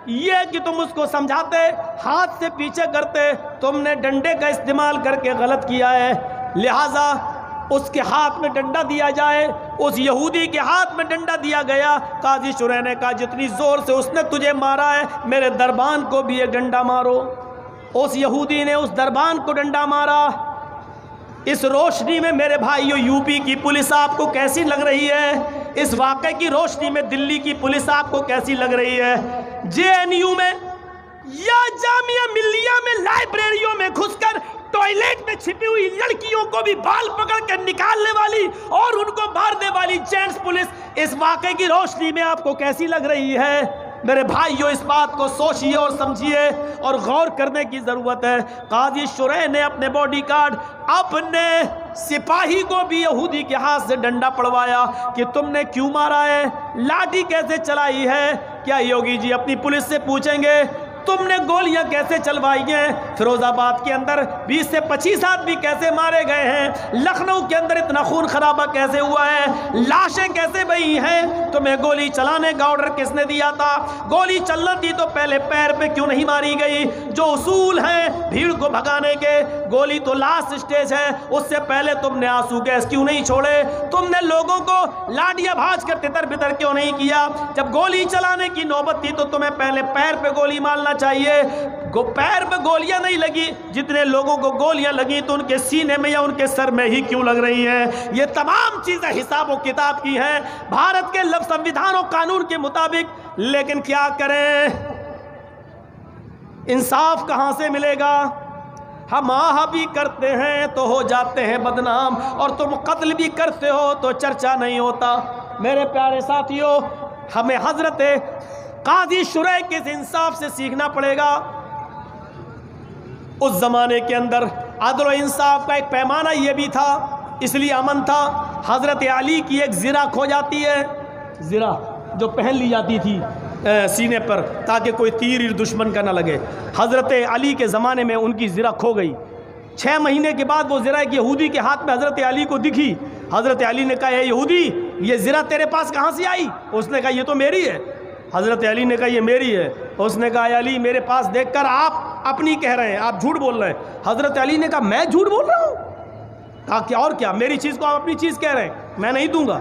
[SPEAKER 1] یہ کہ تم اس کو سمجھاتے، ہاتھ سے پیچھے کرتے، تم نے ڈنڈے کا استعمال کر کے غلط کیا ہے، لہٰذا اس کے ہاتھ میں ڈنڈا دیا جائے۔ اس یہودی کے ہاتھ میں ڈنڈا دیا گیا۔ قاضی شریح نے کہا جتنی زور سے اس نے تجھے مارا ہے میرے دربان کو بھی ایک ڈنڈا مارو۔ اس یہودی نے اس دربان کو ڈنڈا مارا۔ اس روشنی میں میرے بھائیو یو پی کی پولیس آپ کو کیسی لگ رہی ہے؟ اس واقعے کی روشنی میں دلی کی پولیس آپ کو کیسی لگ رہی ہے؟ جے این یو میں یا جامعہ ملیہ میں لائبریریوں میں گھس کر ٹوائلٹ میں چھپی ہوئی لڑکیوں کو بھی بال پکڑ کر نکالنے والی اور ان کو مارنے والی جینٹس پولیس اس واقعے کی روشنی میں آپ کو کیسی لگ رہی ہے؟ میرے بھائیو اس بات کو سوچئے اور سمجھیے اور غور کرنے کی ضرورت ہے۔ قاضی شریح نے اپنے باڈی گارڈ اپنے سپاہی کو بھی یہودی کے ہاتھ سے ڈنڈا پڑوایا کہ تم نے کیوں مارا ہے، لاٹھی کیسے چلائی ہے؟ کیا یوگی جی اپنی پولیس سے پوچھیں گے تم نے گولیاں کیسے چلوائی ہیں؟ فیروز آباد کے اندر 20 سے 25 آدمی کیسے مارے گئے ہیں؟ لکھنؤ کے اندر اتنا خون خرابہ کیسے ہوا ہے؟ لاشیں کیسے بہی ہیں؟ تمہیں گولی چلانے کا آرڈر کس نے دیا تھا؟ گولی چلنا تھی تو پہلے پیر پہ کیوں نہیں ماری گئی؟ جو اصول ہیں بھیڑ کو بھگانے کے، گولی تو لاسٹ سٹیج ہے، اس سے پہلے تم نے آنسو گیس کیوں نہیں چھوڑے؟ تم نے لوگوں کو لاٹیاں بھاج کر تتر بتر کیوں نہیں کیا؟ جب گولی چلانے کی نوبت تھی تو تمہیں پہلے پیر پہ گولی مارنا چاہیے۔ پیر پہ گولیاں نہیں لگی، جتنے لوگوں کو گولیاں لگی تو ان کے سینے میں یا ان کے سر میں ہی کیوں لگ رہی ہیں؟ یہ تمام چیزیں حساب و کتاب کی ہیں بھارت کے لفظ سنویدھان و قانون کے مطابق، لیکن کیا کریں؟ انصاف کہاں سے ملے گا؟ ہم آہ بھی کرتے ہیں تو ہو جاتے ہیں بدنام، اور تم قتل بھی کرتے ہو تو چرچا نہیں ہوتا۔ میرے پیارے ساتھیوں، ہمیں حضرت قاضی شریح کے انصاف سے سیکھنا پڑے گا۔ اس زمانے کے اندر عدل و انصاف کا ایک پیمانہ یہ بھی تھا، اس لیے امن تھا۔ حضرت علی کی ایک زرہ کھو جاتی ہے، زرہ جو پہن لی جاتی تھی سینے پر تاکہ کوئی تیر دشمن کا نہ لگے۔ حضرت علی کے زمانے میں ان کی زرہ کھو گئی۔ 6 مہینے کے بعد وہ زرہ ایک یہودی کے ہاتھ میں حضرت علی کو دکھی۔ حضرت علی نے کہا اے یہودی، یہ زرہ تیرے پاس کہاں سے آئی؟ اس نے کہا یہ تو میری ہے۔ حضرت علی نے کہا یہ میری ہے۔ اس نے کہا اے علی، میرے پاس دیکھ کر آپ اپنی کہہ رہے ہیں، آپ جھوٹ بول رہے ہیں۔ حضرت علی نے کہا میں جھوٹ بول رہا ہوں؟ کہا کیا اور کیا، میری چیز کو آپ اپنی چیز کہہ رہے ہیں، میں نہیں دوں گا۔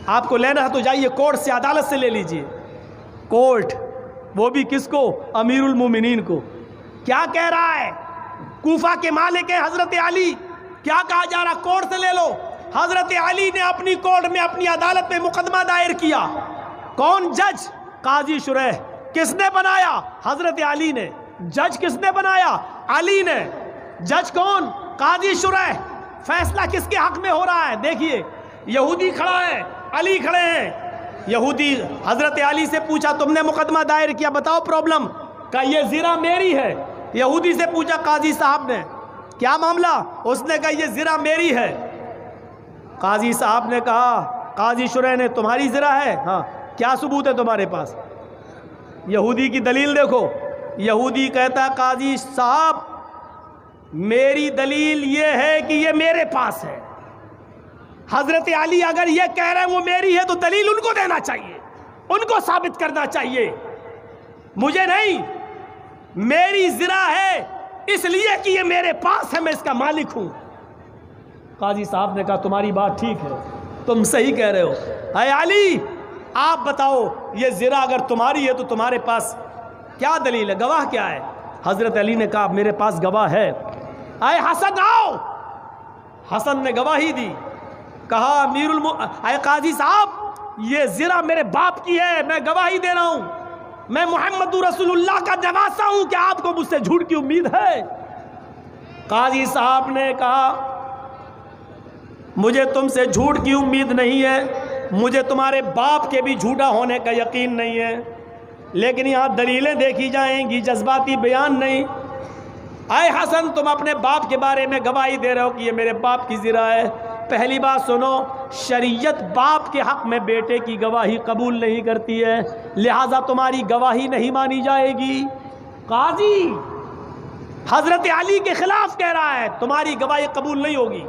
[SPEAKER 1] آپ کو لینا ہے تو جائیے کورٹ سے، عدالت سے لے لیجئے۔ کورٹ، وہ بھی کس کو؟ امیر المومنین کو۔ کیا کہہ رہا ہے؟ کوفہ کے مالک ہیں حضرت علی، کیا کہا جا رہا؟ کورٹ سے لے لو۔ حضرت علی نے اپنی کورٹ میں، اپنی عدالت میں مقدمہ دائر کیا۔ کون جج؟ قاضی شریح۔ کس نے بنایا؟ حضرت علی نے۔ جج کس نے بنایا؟ علی نے۔ جج کون؟ قاضی شریح۔ فیصلہ کس کے حق میں ہو رہا ہے؟ دیکھیے، یہودی کھڑا ہے، علی کھڑے ہیں۔ یہودی حضرت علی سے پوچھا تم نے مقدمہ دائر کیا، بتاؤ پرابلم؟ کہا یہ زرہ میری ہے۔ یہودی سے پوچھا قاضی صاحب نے کیا معاملہ؟ اس نے کہا یہ زرہ میری ہے۔ قاضی صاحب نے کہا، قاضی شریح نے، تمہاری زرہ ہے؟ ہاں۔ کیا ثبوت ہے تمہارے پاس؟ یہودی کی دلیل دیکھو۔ یہودی کہتا ہے قاضی صاحب میری دلیل یہ ہے کہ یہ میرے پاس ہے۔ حضرت علی اگر یہ کہہ رہے ہیں وہ میری ہے تو دلیل ان کو دینا چاہیے، ان کو ثابت کرنا چاہیے، مجھے نہیں۔ میری زرہ ہے اس لیے کہ یہ میرے پاس ہے، میں اس کا مالک ہوں۔ قاضی صاحب نے کہا تمہاری بات ٹھیک ہے، تم صحیح کہہ رہے ہو۔ اے علی آپ بتاؤ، یہ زرہ اگر تمہاری ہے تو تمہارے پاس کیا دلیل ہے، گواہ کیا ہے؟ حضرت علی نے کہا میرے پاس گواہ ہے۔ اے حسن آؤ۔ حسن نے گواہی دی، کہا اے قاضی صاحب یہ زرہ میرے باپ کی ہے، میں گواہی دے رہا ہوں، میں محمد رسول اللہ کا نواسا ہوں، کہ آپ کو مجھ سے جھوٹ کی امید ہے؟ قاضی صاحب نے کہا مجھے تم سے جھوٹ کی امید نہیں ہے، مجھے تمہارے باپ کے بھی جھوٹا ہونے کا یقین نہیں ہے، لیکن یہاں دلیلیں دیکھی جائیں گی، جذباتی بیان نہیں۔ اے حسن تم اپنے باپ کے بارے میں گواہی دے رہے ہو کہ یہ میرے باپ کی زرہ ہے۔ پہلی بات سنو، شریعت باپ کے حق میں بیٹے کی گواہی قبول نہیں کرتی ہے، لہٰذا تمہاری گواہی نہیں مانی جائے گی۔ قاضی حضرت علی کے خلاف کہہ رہا ہے، تمہاری گواہی قبول نہیں ہوگی۔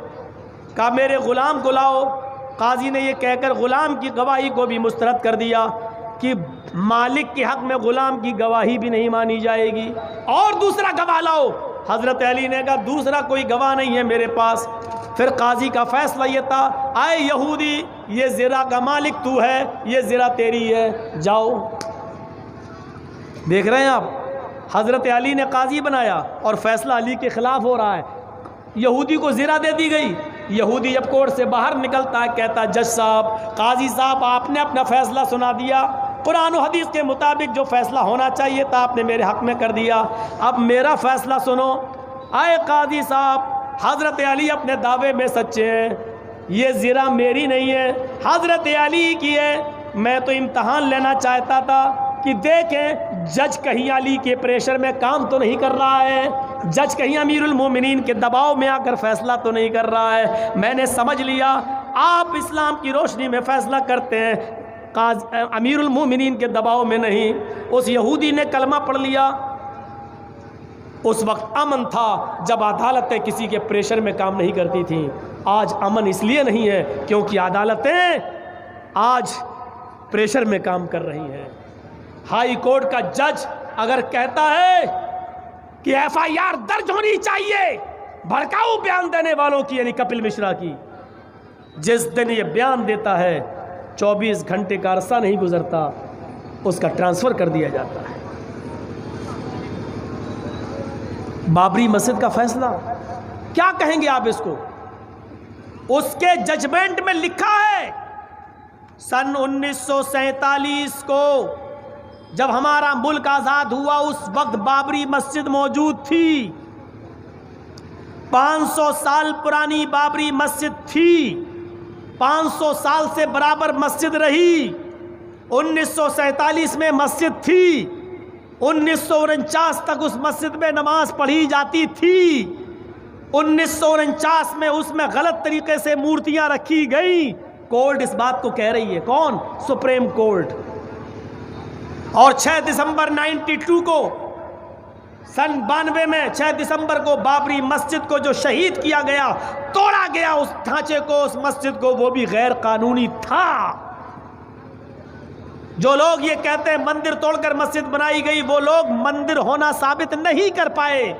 [SPEAKER 1] کہا میرے غلام کو لاؤ۔ قاضی نے یہ کہہ کر غلام کی گواہی کو بھی مسترد کر دیا کہ مالک کے حق میں غلام کی گواہی بھی نہیں مانی جائے گی، اور دوسرا گواہ لاؤ۔ حضرت علی نے کہا دوسرا کوئی گواہ نہیں ہے میرے پاس۔ پھر قاضی کا فیصلہ یہ تھا، اے یہودی یہ زرہ کا مالک تو ہے، یہ زرہ تیری ہے، جاؤ۔ دیکھ رہے ہیں آپ، حضرت علی نے قاضی بنایا اور فیصلہ علی کے خلاف ہو رہا ہے۔ یہودی کو زرہ دے دی گئی۔ یہودی جب کورٹ سے باہر نکلتا ہے کہتا جج صاحب، قاضی صاحب آپ نے اپنا فیصلہ سنا دیا، قرآن و حدیث کے مطابق جو فیصلہ ہونا چاہیے تھا آپ نے میرے حق میں کر دیا، اب میرا فیصلہ سنو۔ اے قاضی صاحب حضرت علی اپنے دعوے میں سچے ہیں، یہ زرہ میری نہیں ہے، حضرت علی کی ہے۔ میں تو امتحان لینا چاہتا تھا کہ دیکھیں جج کہیں علی کے پریشر میں کام تو نہیں کر رہا ہے، جج کہیں امیر المومنین کے دباؤ میں آ کر فیصلہ تو نہیں کر رہا ہے۔ میں نے سمجھ لیا آپ اسلام کی روشنی میں فیصلہ کرتے ہیں، امیر المومنین کے دباؤ میں نہیں۔ اس یہودی نے کلمہ پڑھ لیا۔ اس وقت امن تھا جب عدالتیں کسی کے پریشر میں کام نہیں کرتی تھیں۔ آج امن اس لیے نہیں ہے کیونکہ عدالتیں آج پریشر میں کام کر رہی ہیں۔ ہائی کورٹ کا جج اگر کہتا ہے کہ ایف آئی آر درج ہونی چاہیے بھڑکاؤ بیان دینے والوں کی، یعنی کپل مشرا کی، جس دن یہ بیان دیتا ہے 24 گھنٹے کا عرصہ نہیں گزرتا اس کا ٹرانسفر کر دیا جاتا ہے۔ بابری مسجد کا فیصلہ کیا کہیں گے آپ اس کو؟ اس کے ججمنٹ میں لکھا ہے سن 1947 کو جب ہمارا ملک آزاد ہوا اس وقت بابری مسجد موجود تھی، 500 سال پرانی بابری مسجد تھی، 500 سال سے برابر مسجد رہی۔ 1947 میں مسجد تھی، 1949 تک اس مسجد میں نماز پڑھی جاتی تھی۔ 1949 میں اس میں غلط طریقے سے مورتیاں رکھی گئیں۔ کورٹ اس بات کو کہہ رہی ہے، کون؟ Supreme court. اور 6 دسمبر 92 کو، سن 92 میں 6 دسمبر کو بابری مسجد کو جو شہید کیا گیا، توڑا گیا اس ڈھانچے کو، اس مسجد کو، وہ بھی غیر قانونی تھا۔ جو لوگ یہ کہتے ہیں مندر توڑ کر مسجد بنائی گئی، وہ لوگ مندر ہونا ثابت نہیں کر پائے،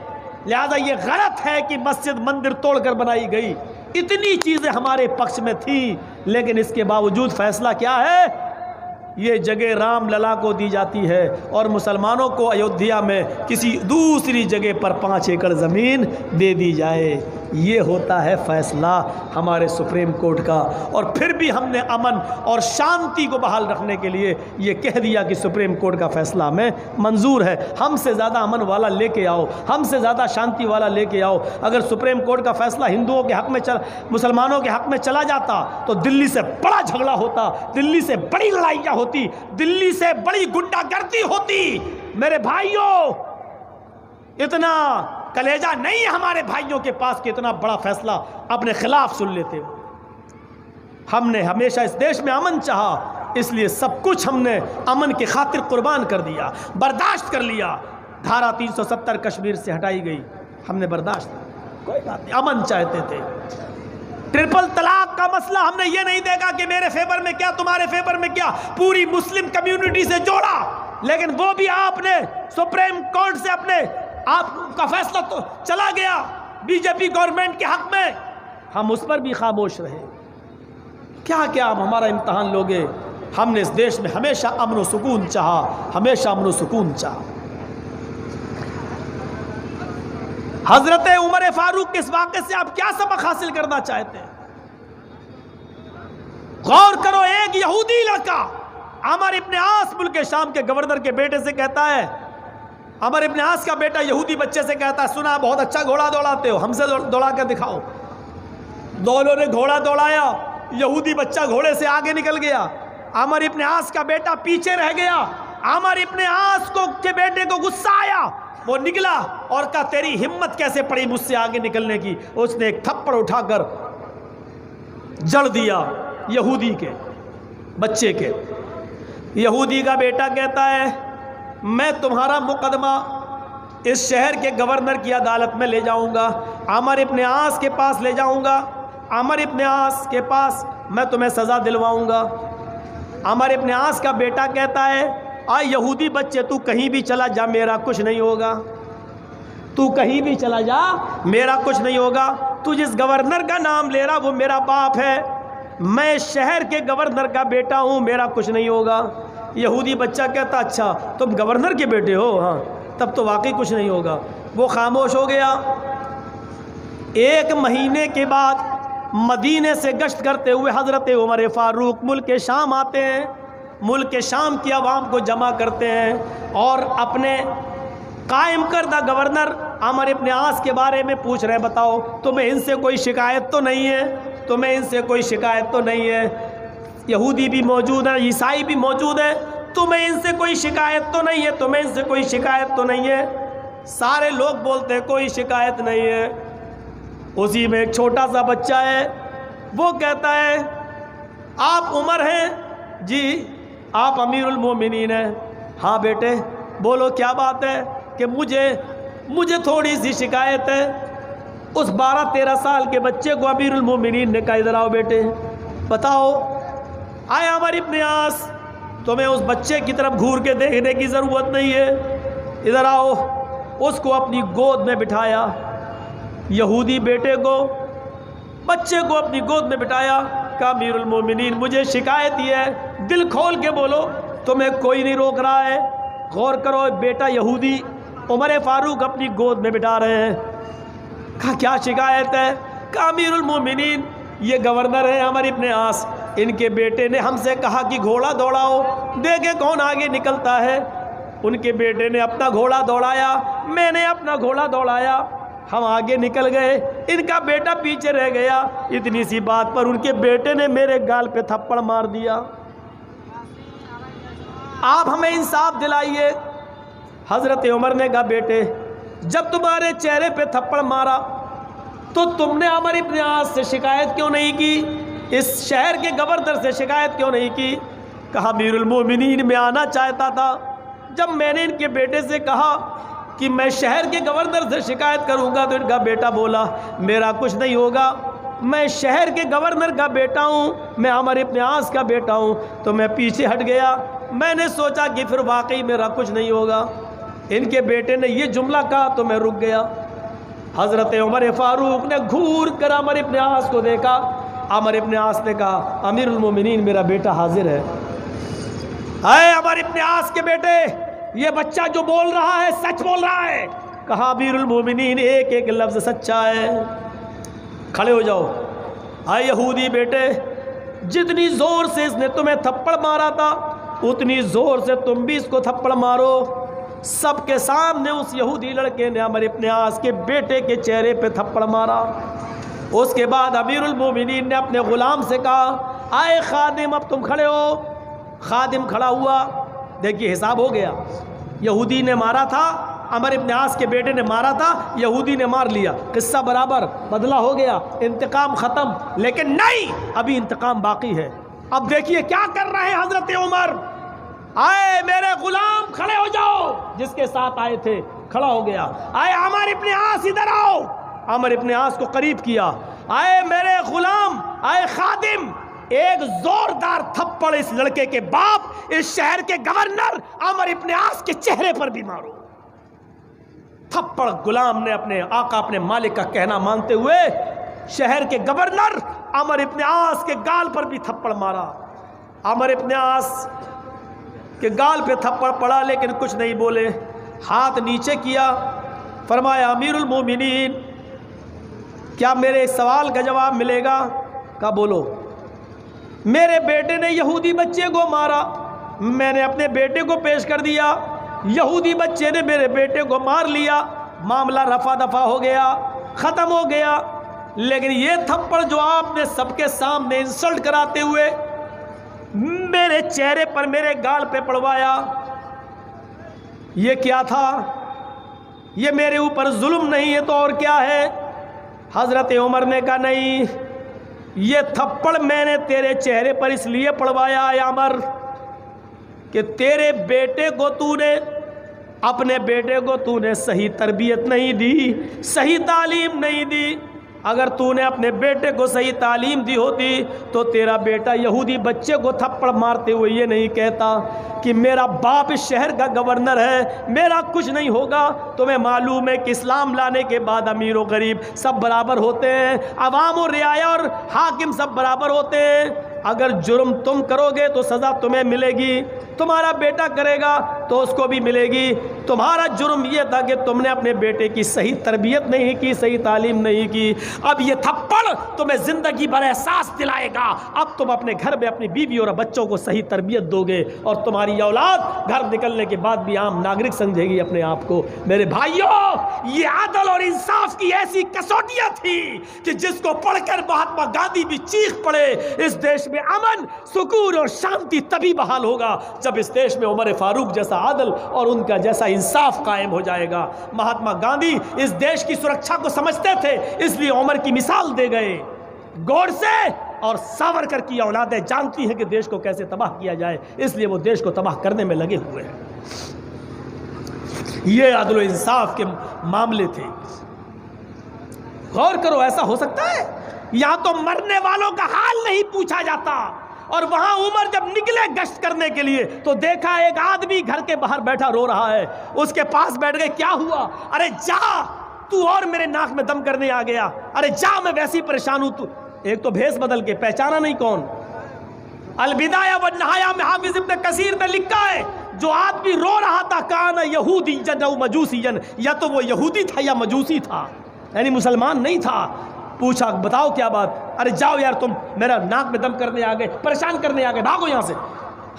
[SPEAKER 1] لہذا یہ غلط ہے کہ مسجد مندر توڑ کر بنائی گئی۔ اتنی چیزیں ہمارے پکش میں تھیں، لیکن اس کے باوجود فیصلہ کیا ہے؟ یہ جگہ رام للا کو دی جاتی ہے اور مسلمانوں کو ایودھیا میں کسی دوسری جگہ پر 5 ایکڑ زمین دے دی جائے۔ یہ ہوتا ہے فیصلہ ہمارے سپریم کورٹ کا۔ اور پھر بھی ہم نے امن اور شانتی کو بحال رکھنے کے لیے یہ کہہ دیا کہ سپریم کورٹ کا فیصلہ ہمیں منظور ہے۔ ہم سے زیادہ امن والا لے کے آؤ، ہم سے زیادہ شانتی والا لے کے آؤ۔ اگر سپریم کورٹ کا فیصلہ ہندوؤں کے حق میں مسلمانوں کے حق میں چلا جاتا تو دلی سے بڑا جھگڑا ہوتا، دلی سے بڑی لڑائیاں ہوتی، دلی سے بڑی گنڈا گردی ہوتی۔ میرے بھائیوں، اتنا کلیجہ نہیں ہے ہمارے بھائیوں کے پاس کہ اتنا بڑا فیصلہ اپنے خلاف سن لیتے ہو۔ ہم نے ہمیشہ اس دیش میں امن چاہا، اس لیے سب کچھ ہم نے امن کی خاطر قربان کر دیا، برداشت کر لیا۔ دھارا 370 کشمیر سے ہٹائی گئی، ہم نے برداشت کیا، کوئی بات نہیں، امن چاہتے تھے۔ ٹرپل طلاق کا مسئلہ ہم نے یہ نہیں دیکھا کہ میرے فیور میں کیا تمہارے فیور میں کیا، پوری مسلم کمیونٹی سے جوڑا، لیکن وہ بھی آپ نے سپریم کورٹ سے اپنے آپ کا فیصلہ تو چلا گیا بی جے پی گورنمنٹ کے حق میں، ہم اس پر بھی خاموش رہے۔ کیا کیا آپ ہمارا امتحان لوگے؟ ہم نے اس دیش میں ہمیشہ امن و سکون چاہا، ہمیشہ امن و سکون چاہا۔ حضرت عمر فاروق کے اس واقعے سے آپ کیا سبق حاصل کرنا چاہتے ہیں؟ غور کرو، ایک یہودی لڑکا عمر ابن عاص ملک شام کے گورنر کے بیٹے سے کہتا ہے، عمر ابن عاص کا بیٹا یہودی بچے سے کہتا ہے، سنا بہت اچھا گھوڑا دوڑاتے ہو، ہم سے دوڑا کر دکھاؤ۔ دونوں نے گھوڑا دوڑایا، یہودی بچہ گھوڑے سے آگے نکل گیا، عمر ابن عاص کا بیٹا پیچھے رہ گیا۔ عمر ابن عاص کے بیٹے کو غصہ آیا، وہ نکلا اور کہا تیری ہمت کیسے پڑی مجھ سے آگے نکلنے کی؟ اس نے ایک تھپڑ اٹھا کر جڑ دیا یہودی کے بچے کے۔ یہودی کا بیٹا کہتا ہے میں تمہارا مقدمہ اس شہر کے گورنر کی عدالت میں لے جاؤں گا، عمر ابن عاص کے پاس لے جاؤں گا، عمر ابن عاص کے پاس میں تمہیں سزا دلواؤں گا۔ عمر ابن عاص کا بیٹا کہتا ہے آ یہودی بچے تو کہیں بھی چلا جا میرا کچھ نہیں ہوگا، تو کہیں بھی چلا جا میرا کچھ نہیں ہوگا، تو جس گورنر کا نام لے رہا وہ میرا باپ ہے، میں شہر کے گورنر کا بیٹا ہوں، میرا کچھ نہیں ہوگا۔ یہودی بچہ کہتا اچھا تم گورنر کے بیٹے ہو، ہاں تب تو واقعی کچھ نہیں ہوگا۔ وہ خاموش ہو گیا۔ 1 مہینے کے بعد مدینے سے گشت کرتے ہوئے حضرت عمر فاروق ملک شام آتے ہیں، ملک شام کی عوام کو جمع کرتے ہیں اور اپنے قائم کردہ گورنر عمر ابن عاص کے بارے میں پوچھ رہے ہیں، بتاؤ تمہیں ان سے کوئی شکایت تو نہیں ہے، تمہیں ان سے کوئی شکایت تو نہیں ہے؟ یہودی بھی موجود ہے، عیسائی بھی موجود ہے، تمہیں ان سے کوئی شکایت تو نہیں ہے، تمہیں ان سے کوئی شکایت تو نہیں ہے؟ سارے لوگ بولتے ہیں کوئی شکایت نہیں ہے۔ اسی میں ایک چھوٹا سا بچہ ہے، وہ کہتا ہے آپ عمر ہیں؟ جی۔ آپ امیر المومنین ہیں؟ ہاں بیٹے بولو کیا بات ہے؟ کہ مجھے تھوڑی سی شکایت ہے۔ اس 12-13 سال کے بچے کو امیر المومنین نے کہا ادھر آؤ بیٹے بتاؤ۔ آئے عمر ابن عاص، تمہیں اس بچے کی طرف گھور کے دیکھنے کی ضرورت نہیں ہے، ادھر آؤ۔ اس کو اپنی گود میں بٹھایا، یہودی بیٹے کو، بچے کو اپنی گود میں بٹھایا، کہا امیر المومنین مجھے شکایت یہ ہے، دل کھول کے بولو، تمہیں کوئی نہیں روک رہا ہے، غور کرو، بیٹا یہودی عمر فاروق اپنی گود میں بٹھا رہے ہیں۔ کہا کیا شکایت ہے؟ کہا امیر المومنین یہ گورنر ہیں عمر ابن عاص، ان کے بیٹے نے ہم سے کہا کہ گھوڑا دوڑاؤ، دیکھیں کون آگے نکلتا ہے۔ ان کے بیٹے نے اپنا گھوڑا دوڑایا، میں نے اپنا گھوڑا دوڑایا، ہم آگے نکل گئے، ان کا بیٹا پیچھے رہ گیا۔ اتنی سی بات پر ان کے بیٹے نے میرے گال پہ تھپڑ مار دیا۔ آپ ہمیں انصاف دلائیے۔ حضرت عمر نے کہا بیٹے جب تمہارے چہرے پہ تھپڑ مارا تو تم نے عمر ابن عاص سے شکایت کیوں نہیں کی، اس شہر کے گورنر سے شکایت کیوں نہیں کی؟ کہا امیر المومنین میں آنا چاہتا تھا، جب میں نے ان کے بیٹے سے کہا کہ میں شہر کے گورنر سے شکایت کروں گا تو ان کا بیٹا بولا میرا کچھ نہیں ہوگا، میں شہر کے گورنر کا بیٹا ہوں، میں عمر ابن عاص کا بیٹا ہوں، تو میں پیچھے ہٹ گیا، میں نے سوچا کہ پھر واقعی میرا کچھ نہیں ہوگا۔ ان کے بیٹے نے یہ جملہ کہا تو میں رک گیا۔ حضرت عمر فاروق نے گھور کر عمر ابن عاص کو دیکھا، عمر ابن عاص نے کہا امیر المومنین میرا بیٹا حاضر ہے۔ اے عمر ابن عاص کے بیٹے، یہ بچہ جو بول رہا ہے سچ بول رہا ہے؟ کہا امیر المومنین ایک ایک لفظ سچا ہے۔ کھڑے ہو جاؤ۔ اے یہودی بیٹے، جتنی زور سے اس نے تمہیں تھپڑ مارا تھا اتنی زور سے تم بھی اس کو تھپڑ مارو۔ سب کے سامنے اس یہودی لڑکے نے عمر ابن عاص کے بیٹے کے چہرے پہ تھپڑ مارا۔ اس کے بعد امیر المومنین نے اپنے غلام سے کہا آئے خادم اب تم کھڑے ہو۔ خادم کھڑا ہوا، دیکھیے حساب ہو گیا، یہودی نے مارا تھا، عمر ابن عاص کے بیٹے نے مارا تھا، یہودی نے مار لیا، قصہ برابر، بدلہ ہو گیا، انتقام ختم۔ لیکن نہیں، ابھی انتقام باقی ہے۔ اب دیکھیے کیا کر رہے ہیں حضرت عمر۔ آئے میرے غلام کھڑے ہو جاؤ، جس کے ساتھ آئے تھے کھڑا ہو گیا۔ آئے عمر ابن عاص ادھر آؤ، عمر ابن عاص کو قریب کیا۔ آئے میرے غلام، آئے خادم، ایک زوردار تھپڑ اس لڑکے کے باپ، اس شہر کے گورنر عمر ابن عاص کے چہرے پر بھی مارو۔ تھپڑ غلام نے اپنے آقا اپنے مالک کا کہنا مانتے ہوئے شہر کے گورنر عمر ابن عاص کے گال پر بھی تھپڑ مارا۔ عمر ابن عاص کے گال پہ تھپڑ پڑا لیکن کچھ نہیں بولے، ہاتھ نیچے کیا، فرمایا امیر المومنین کیا میرے سوال کا جواب ملے گا؟ کہا بولو۔ میرے بیٹے نے یہودی بچے کو مارا، میں نے اپنے بیٹے کو پیش کر دیا، یہودی بچے نے میرے بیٹے کو مار لیا، معاملہ رفع دفع ہو گیا، ختم ہو گیا۔ لیکن یہ تھپڑ جو آپ نے سب کے سامنے انسلٹ کراتے ہوئے میرے چہرے پر میرے گال پہ پڑوایا، یہ کیا تھا؟ یہ میرے اوپر ظلم نہیں ہے تو اور کیا ہے؟ حضرت عمر نے کہا نہیں، یہ تھپڑ میں نے تیرے چہرے پر اس لیے پڑوایا ہے عمر کہ تیرے بیٹے کو تو نے، اپنے بیٹے کو تو نے صحیح تربیت نہیں دی، صحیح تعلیم نہیں دی۔ اگر تو نے اپنے بیٹے کو صحیح تعلیم دی ہوتی تو تیرا بیٹا یہودی بچے کو تھپڑ مارتے ہوئے یہ نہیں کہتا کہ میرا باپ اس شہر کا گورنر ہے، میرا کچھ نہیں ہوگا۔ تمہیں معلوم ہے کہ اسلام لانے کے بعد امیر و غریب سب برابر ہوتے ہیں، عوام و رعایا اور حاکم سب برابر ہوتے ہیں۔ اگر جرم تم کرو گے تو سزا تمہیں ملے گی، تمہارا بیٹا کرے گا تو اس کو بھی ملے گی۔ تمہارا جرم یہ تھا کہ تم نے اپنے بیٹے کی صحیح تربیت نہیں کی، صحیح تعلیم نہیں کی۔ اب یہ تھپڑ تمہیں زندگی بھر احساس دلائے گا، اب تم اپنے گھر میں اپنی بیوی اور بچوں کو صحیح تربیت دو گے اور تمہاری اولاد گھر نکلنے کے بعد بھی عام ناگرک سمجھے گی اپنے آپ کو۔ میرے بھائیوں، یہ عدل اور انصاف کی ایسی کسوٹیاں تھی کہ جس کو پڑھ کر مہاتما گاندھی بھی چیخ پڑے، اس دیش میں امن، سکون اور شانتی تبھی بحال ہوگا جب اس دیش میں عمر فاروق جیسا عادل اور ان کا جیسا انصاف قائم ہو جائے گا۔ مہاتما گاندھی اس دیش کی سرکشا کو سمجھتے تھے، اس لیے عمر کی مثال دے گئے۔ گوڈسے اور ساورکر کی اولادیں جانتی ہیں کہ دیش کو کیسے تباہ کیا جائے، اس لیے وہ دیش کو تباہ کرنے میں لگے ہوئے ہیں۔ یہ عدل و انصاف کے معاملے تھے. غور کرو, ایسا ہو سکتا ہے؟ یہاں تو مرنے والوں کا حال نہیں پوچھا جاتا, اور وہاں عمر جب نکلے گشت کرنے کے لیے تو دیکھا ایک آدمی گھر کے باہر بیٹھا رو رہا ہے. اس کے پاس بیٹھ گئے, کیا ہوا؟ ارے جا, تو اور میرے ناک میں دم کرنے آ گیا. ارے جا, میں ویسی پریشان ہوں. تو ایک تو بھیس بدل کے, پہچانا نہیں کون. البدایہ والنہایہ میں حافظ ابن کثیر نے لکھا ہے, جو آدمی رو رہا تھا کان یہودی او مجوسی, یا تو وہ یہودی تھا یا مجوسی تھا, یعنی مسلمان نہیں تھا. پوچھا بتاؤ کیا بات؟ ارے جاؤ یار, تم میرا ناک میں دم کرنے آ گئے, پریشان کرنے آ گئے, بھاگو یہاں سے.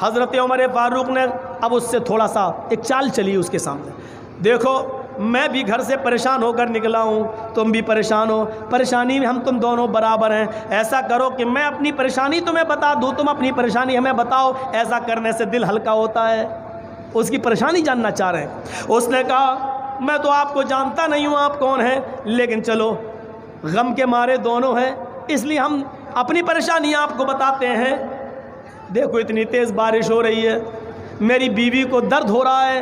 [SPEAKER 1] حضرت عمر فاروق نے اب اس سے تھوڑا سا ایک چال چلی اس کے سامنے. دیکھو میں بھی گھر سے پریشان ہو کر نکلا ہوں, تم بھی پریشان ہو, پریشانی میں ہم تم دونوں برابر ہیں. ایسا کرو کہ میں اپنی پریشانی تمہیں بتا دوں, تم اپنی پریشانی ہمیں بتاؤ. ایسا کرنے سے دل ہلکا ہوتا ہے. اس کی پریشانی جاننا چاہ رہے ہیں. اس نے کہا میں تو آپ کو جانتا نہیں ہوں آپ کون ہیں, لیکن چلو غم کے مارے دونوں ہیں, اس لیے ہم اپنی پریشانی آپ کو بتاتے ہیں. دیکھو اتنی تیز بارش ہو رہی ہے, میری بیوی کو درد ہو رہا ہے,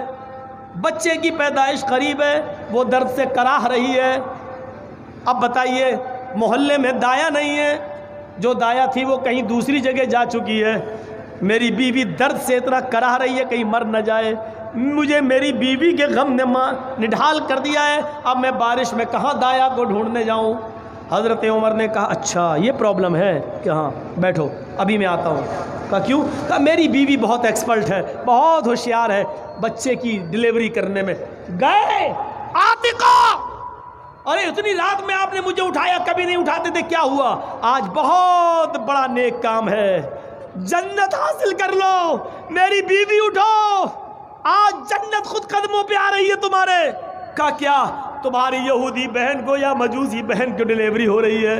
[SPEAKER 1] بچے کی پیدائش قریب ہے, وہ درد سے کراہ رہی ہے. اب بتائیے محلے میں دایا نہیں ہے, جو دایا تھی وہ کہیں دوسری جگہ جا چکی ہے. میری بیوی درد سے اتنا کراہ رہی ہے کہیں مر نہ جائے. مجھے میری بیوی کے غم نے نڈھال کر دیا ہے, اب میں بارش میں کہاں دایا کو ڈھونڈنے جاؤں. حضرت عمر نے کہا اچھا یہ پرابلم ہے کہ ہاں بیٹھو ابھی میں آتا ہوں. کہا کیوں؟ کہا میری بیوی بہت ایکسپرٹ ہے, بہت ہوشیار ہے بچے کی ڈلیوری کرنے میں. گئے عاتقہ, ارے اتنی رات میں آپ نے مجھے اٹھایا, کبھی نہیں اٹھاتے تھے, کیا ہوا؟ آج بہت بڑا نیک کام ہے, جنت حاصل کر لو. میری بیوی اٹھو, آج جنت خود قدموں پہ آ رہی ہے تمہارے. کہا کیا؟ تمہاری یہودی بہن کو یا مجوسی بہن کو ڈلیوری ہو رہی ہے,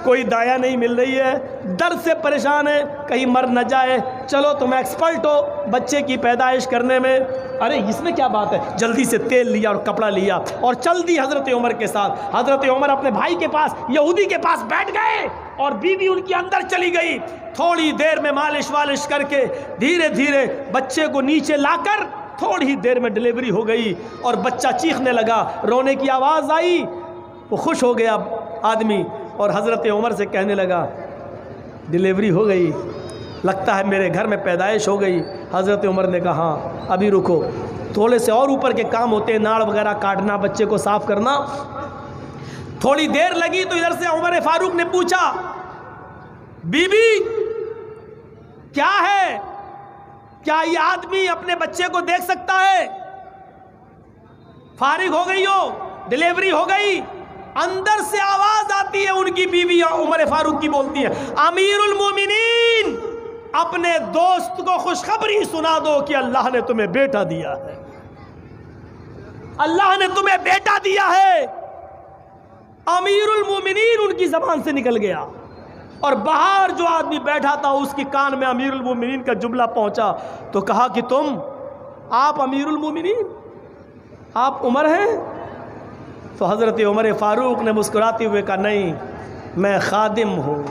[SPEAKER 1] کوئی دایا نہیں مل رہی ہے, درد سے پریشان ہے کہیں مر نہ جائے. چلو تم ایکسپرٹ ہو بچے کی پیدائش کرنے میں. ارے اس میں کیا بات ہے؟ جلدی سے تیل لیا اور کپڑا لیا اور چل دی حضرت عمر کے ساتھ. حضرت عمر اپنے بھائی کے پاس یہودی کے پاس بیٹھ گئے اور بیوی ان کی اندر چلی گئی. تھوڑی دیر میں مالش والش کر کے دھیرے دھیرے بچے کو نیچے لا کر تھوڑی دیر میں ڈلیوری ہو گئی, اور بچہ چیخنے لگا, رونے کی آواز آئی. وہ خوش ہو گیا آدمی اور حضرت عمر سے کہنے لگا ڈلیوری ہو گئی, لگتا ہے میرے گھر میں پیدائش ہو گئی. حضرت عمر نے کہا ہاں ابھی رکو, تھوڑے سے اور اوپر کے کام ہوتے ہیں, ناڑ وغیرہ کاٹنا, بچے کو صاف کرنا. تھوڑی دیر لگی تو ادھر سے عمر فاروق نے پوچھا بی بی کیا ہے, کیا یہ آدمی اپنے بچے کو دیکھ سکتا ہے؟ فارغ ہو گئی ہو, ڈلیوری ہو گئی. اندر سے آواز آتی ہے ان کی بیوی عمر فاروق کی, بولتی ہے امیر المومنین اپنے دوست کو خوشخبری سنا دو کہ اللہ نے تمہیں بیٹا دیا ہے, اللہ نے تمہیں بیٹا دیا ہے. امیر المومنین ان کی زبان سے نکل گیا, اور باہر جو آدمی بیٹھا تھا اس کی کان میں امیر المومنین کا جملہ پہنچا تو کہا کہ آپ امیر المومنین, آپ عمر ہیں؟ تو حضرت عمر فاروق نے مسکراتے ہوئے کہا نہیں, میں خادم ہوں,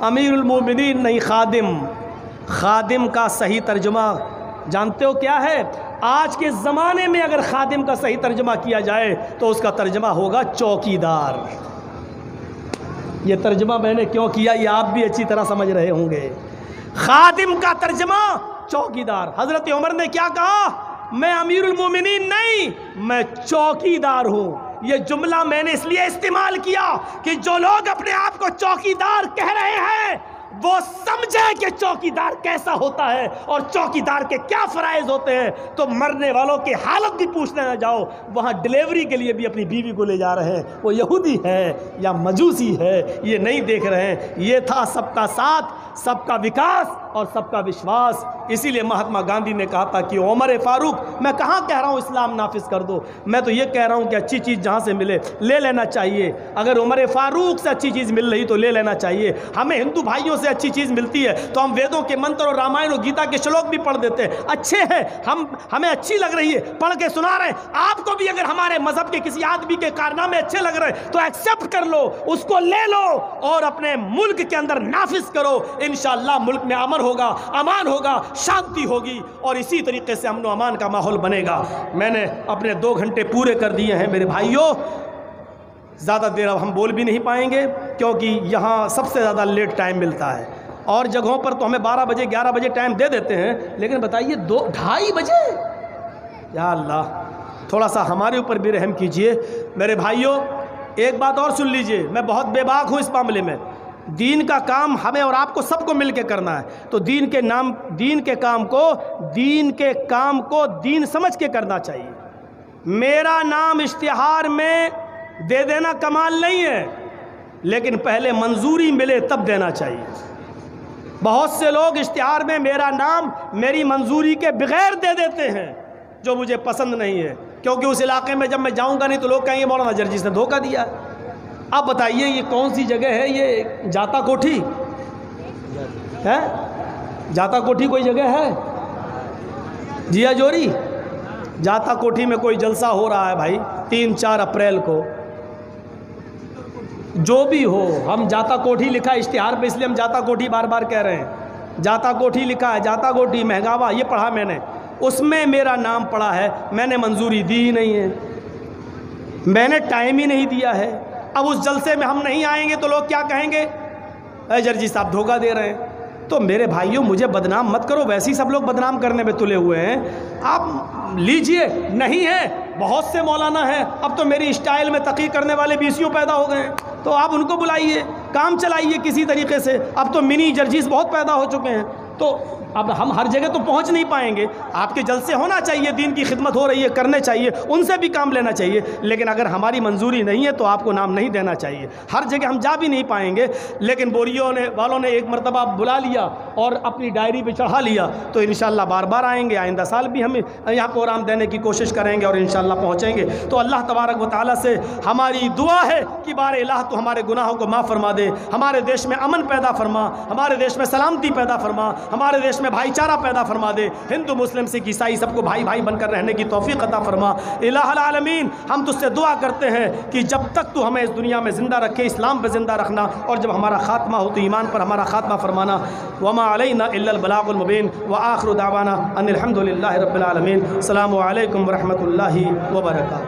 [SPEAKER 1] امیر المومنین نہیں خادم. خادم کا صحیح ترجمہ جانتے ہو کیا ہے؟ آج کے زمانے میں اگر خادم کا صحیح ترجمہ کیا جائے تو اس کا ترجمہ ہوگا چوکیدار. یہ ترجمہ میں نے کیوں کیا یہ آپ بھی اچھی طرح سمجھ رہے ہوں گے. خادم کا ترجمہ چوکیدار. حضرت عمر نے کیا کہا؟ میں امیر المومنین نہیں, میں چوکیدار ہوں. یہ جملہ میں نے اس لیے استعمال کیا کہ جو لوگ اپنے آپ کو چوکیدار کہہ رہے ہیں وہ سمجھے کہ چوکیدار کیسا ہوتا ہے اور چوکیدار کے کیا فرائض ہوتے ہیں. تو مرنے والوں کی حالت بھی پوچھنے نہ جاؤ, وہاں ڈلیوری کے لیے بھی اپنی بیوی کو لے جا رہے ہیں, وہ یہودی ہے یا مجوسی ہے یہ نہیں دیکھ رہے ہیں. یہ تھا سب کا ساتھ, سب کا وکاس اور سب کا وشواس. اسی لیے مہاتما گاندھی نے کہا تھا کہ عمر فاروق میں کہاں کہہ رہا ہوں اسلام نافذ کر دو, میں تو یہ کہہ رہا ہوں کہ اچھی چیز جہاں سے ملے لے لینا چاہیے. اگر عمر فاروق سے اچھی چیز مل رہی تو لے لینا چاہیے. ہمیں ہندو بھائیوں سے سے اچھی چیز ملتی ہے تو ہم ویدوں کے منتر اور رامائن اور گیتا کے شلوک بھی پڑھ دیتے ہیں، اچھے ہیں، ہمیں اچھی لگ رہی ہے، پڑھ کے سنا رہے ہیں۔ آپ کو بھی اگر ہمارے مذہب کے کسی آدمی کے کارنامے اچھے لگ رہے ہیں تو ایکسیپٹ کر لو، اس کو لے لو اور اپنے ملک کے اندر نافذ کرو۔ انشاءاللہ ملک میں امن ہوگا، امان ہوگا، شانتی ہوگی، اور اسی طریقے سے امن و امان کا ماحول بنے گا۔ میں نے اپنے 2 گھنٹے پورے کر دیے ہیں میرے بھائیوں، زیادہ دیر اب ہم بول بھی نہیں پائیں گے کیونکہ یہاں سب سے زیادہ لیٹ ٹائم ملتا ہے، اور جگہوں پر تو ہمیں 12 بجے 11 بجے ٹائم دے دیتے ہیں، لیکن بتائیے 2-2:30 بجے، یا اللہ تھوڑا سا ہمارے اوپر بھی رحم کیجئے۔ میرے بھائیوں ایک بات اور سن لیجئے، میں بہت بے باک ہوں اس معاملے میں، دین کا کام ہمیں اور آپ کو سب کو مل کے کرنا ہے، تو دین کے کام کو دین سمجھ کے کرنا چاہیے۔ میرا نام اشتہار میں دے دینا کمال نہیں ہے، لیکن پہلے منظوری ملے تب دینا چاہیے۔ بہت سے لوگ اشتہار میں میرا نام میری منظوری کے بغیر دے دیتے ہیں، جو مجھے پسند نہیں ہے، کیونکہ اس علاقے میں جب میں جاؤں گا نہیں تو لوگ کہیں گے مولانا جرجیس نے دھوکہ دیا۔ اب بتائیے یہ کون سی جگہ ہے؟ یہ جاتا کوٹھی ہے؟ جاتا کوٹھی کوئی جگہ ہے؟ جیا جوری جاتا کوٹھی میں کوئی جلسہ ہو رہا ہے بھائی 3-4 اپریل کو، جو بھی ہو، ہم جاتا کوٹھی لکھا ہے اشتہار پہ، اس لیے ہم جاتا کوٹھی بار بار کہہ رہے ہیں، جاتا کوٹھی لکھا ہے، جاتا کوٹھی مہنگاوا یہ پڑھا میں نے، اس میں میرا نام پڑا ہے، میں نے منظوری دی ہی نہیں ہے، میں نے ٹائم ہی نہیں دیا ہے۔ اب اس جلسے میں ہم نہیں آئیں گے تو لوگ کیا کہیں گے؟ اے جرجی صاحب دھوکہ دے رہے ہیں۔ تو میرے بھائیوں مجھے بدنام مت کرو، ویسے ہی سب لوگ بدنام کرنے میں تلے ہوئے ہیں، آپ لیجئے، نہیں ہے بہت سے مولانا ہیں، اب تو میری اسٹائل میں تقریر کرنے والے بیسیوں پیدا ہو گئے ہیں، تو آپ ان کو بلائیے، کام چلائیے کسی طریقے سے، اب تو منی جرجیز بہت پیدا ہو چکے ہیں، تو اب ہم ہر جگہ تو پہنچ نہیں پائیں گے، آپ کے جلسے ہونا چاہیے، دین کی خدمت ہو رہی ہے کرنے چاہیے، ان سے بھی کام لینا چاہیے، لیکن اگر ہماری منظوری نہیں ہے تو آپ کو نام نہیں دینا چاہیے۔ ہر جگہ ہم جا بھی نہیں پائیں گے، لیکن بوریوں والوں نے ایک مرتبہ بلا لیا اور اپنی ڈائری پہ چڑھا لیا، تو انشاءاللہ بار بار آئیں گے، آئندہ سال بھی ہم یہاں پروگرام دینے کی کوشش کریں گے اور انشاءاللہ پہنچیں گے۔ تو اللہ تبارک و تعالیٰ سے ہماری دعا ہے کہ بار الہ تو ہمارے گناہوں کو معاف فرما دے، ہمارے دیش میں امن پیدا فرما، ہمارے دیش میں سلامتی پیدا فرما، ہمارے دیش میں بھائی چارہ پیدا فرما دے، ہندو مسلم سکھ عیسائی سب کو بھائی بھائی بن کر رہنے کی توفیق عطا فرما۔ الہ العالمین ہم تجھ سے دعا کرتے ہیں کہ جب تک تو ہمیں اس دنیا میں زندہ رکھے، اسلام پہ زندہ رکھنا، اور جب ہمارا خاتمہ ہو تو ایمان پر ہمارا خاتمہ فرمانا۔ وما علینا الا البلاغ المبین، وآخر دعوانا ان الحمد للہ رب العالمین۔ السلام علیکم ورحمۃ اللہ وبرکاتہ۔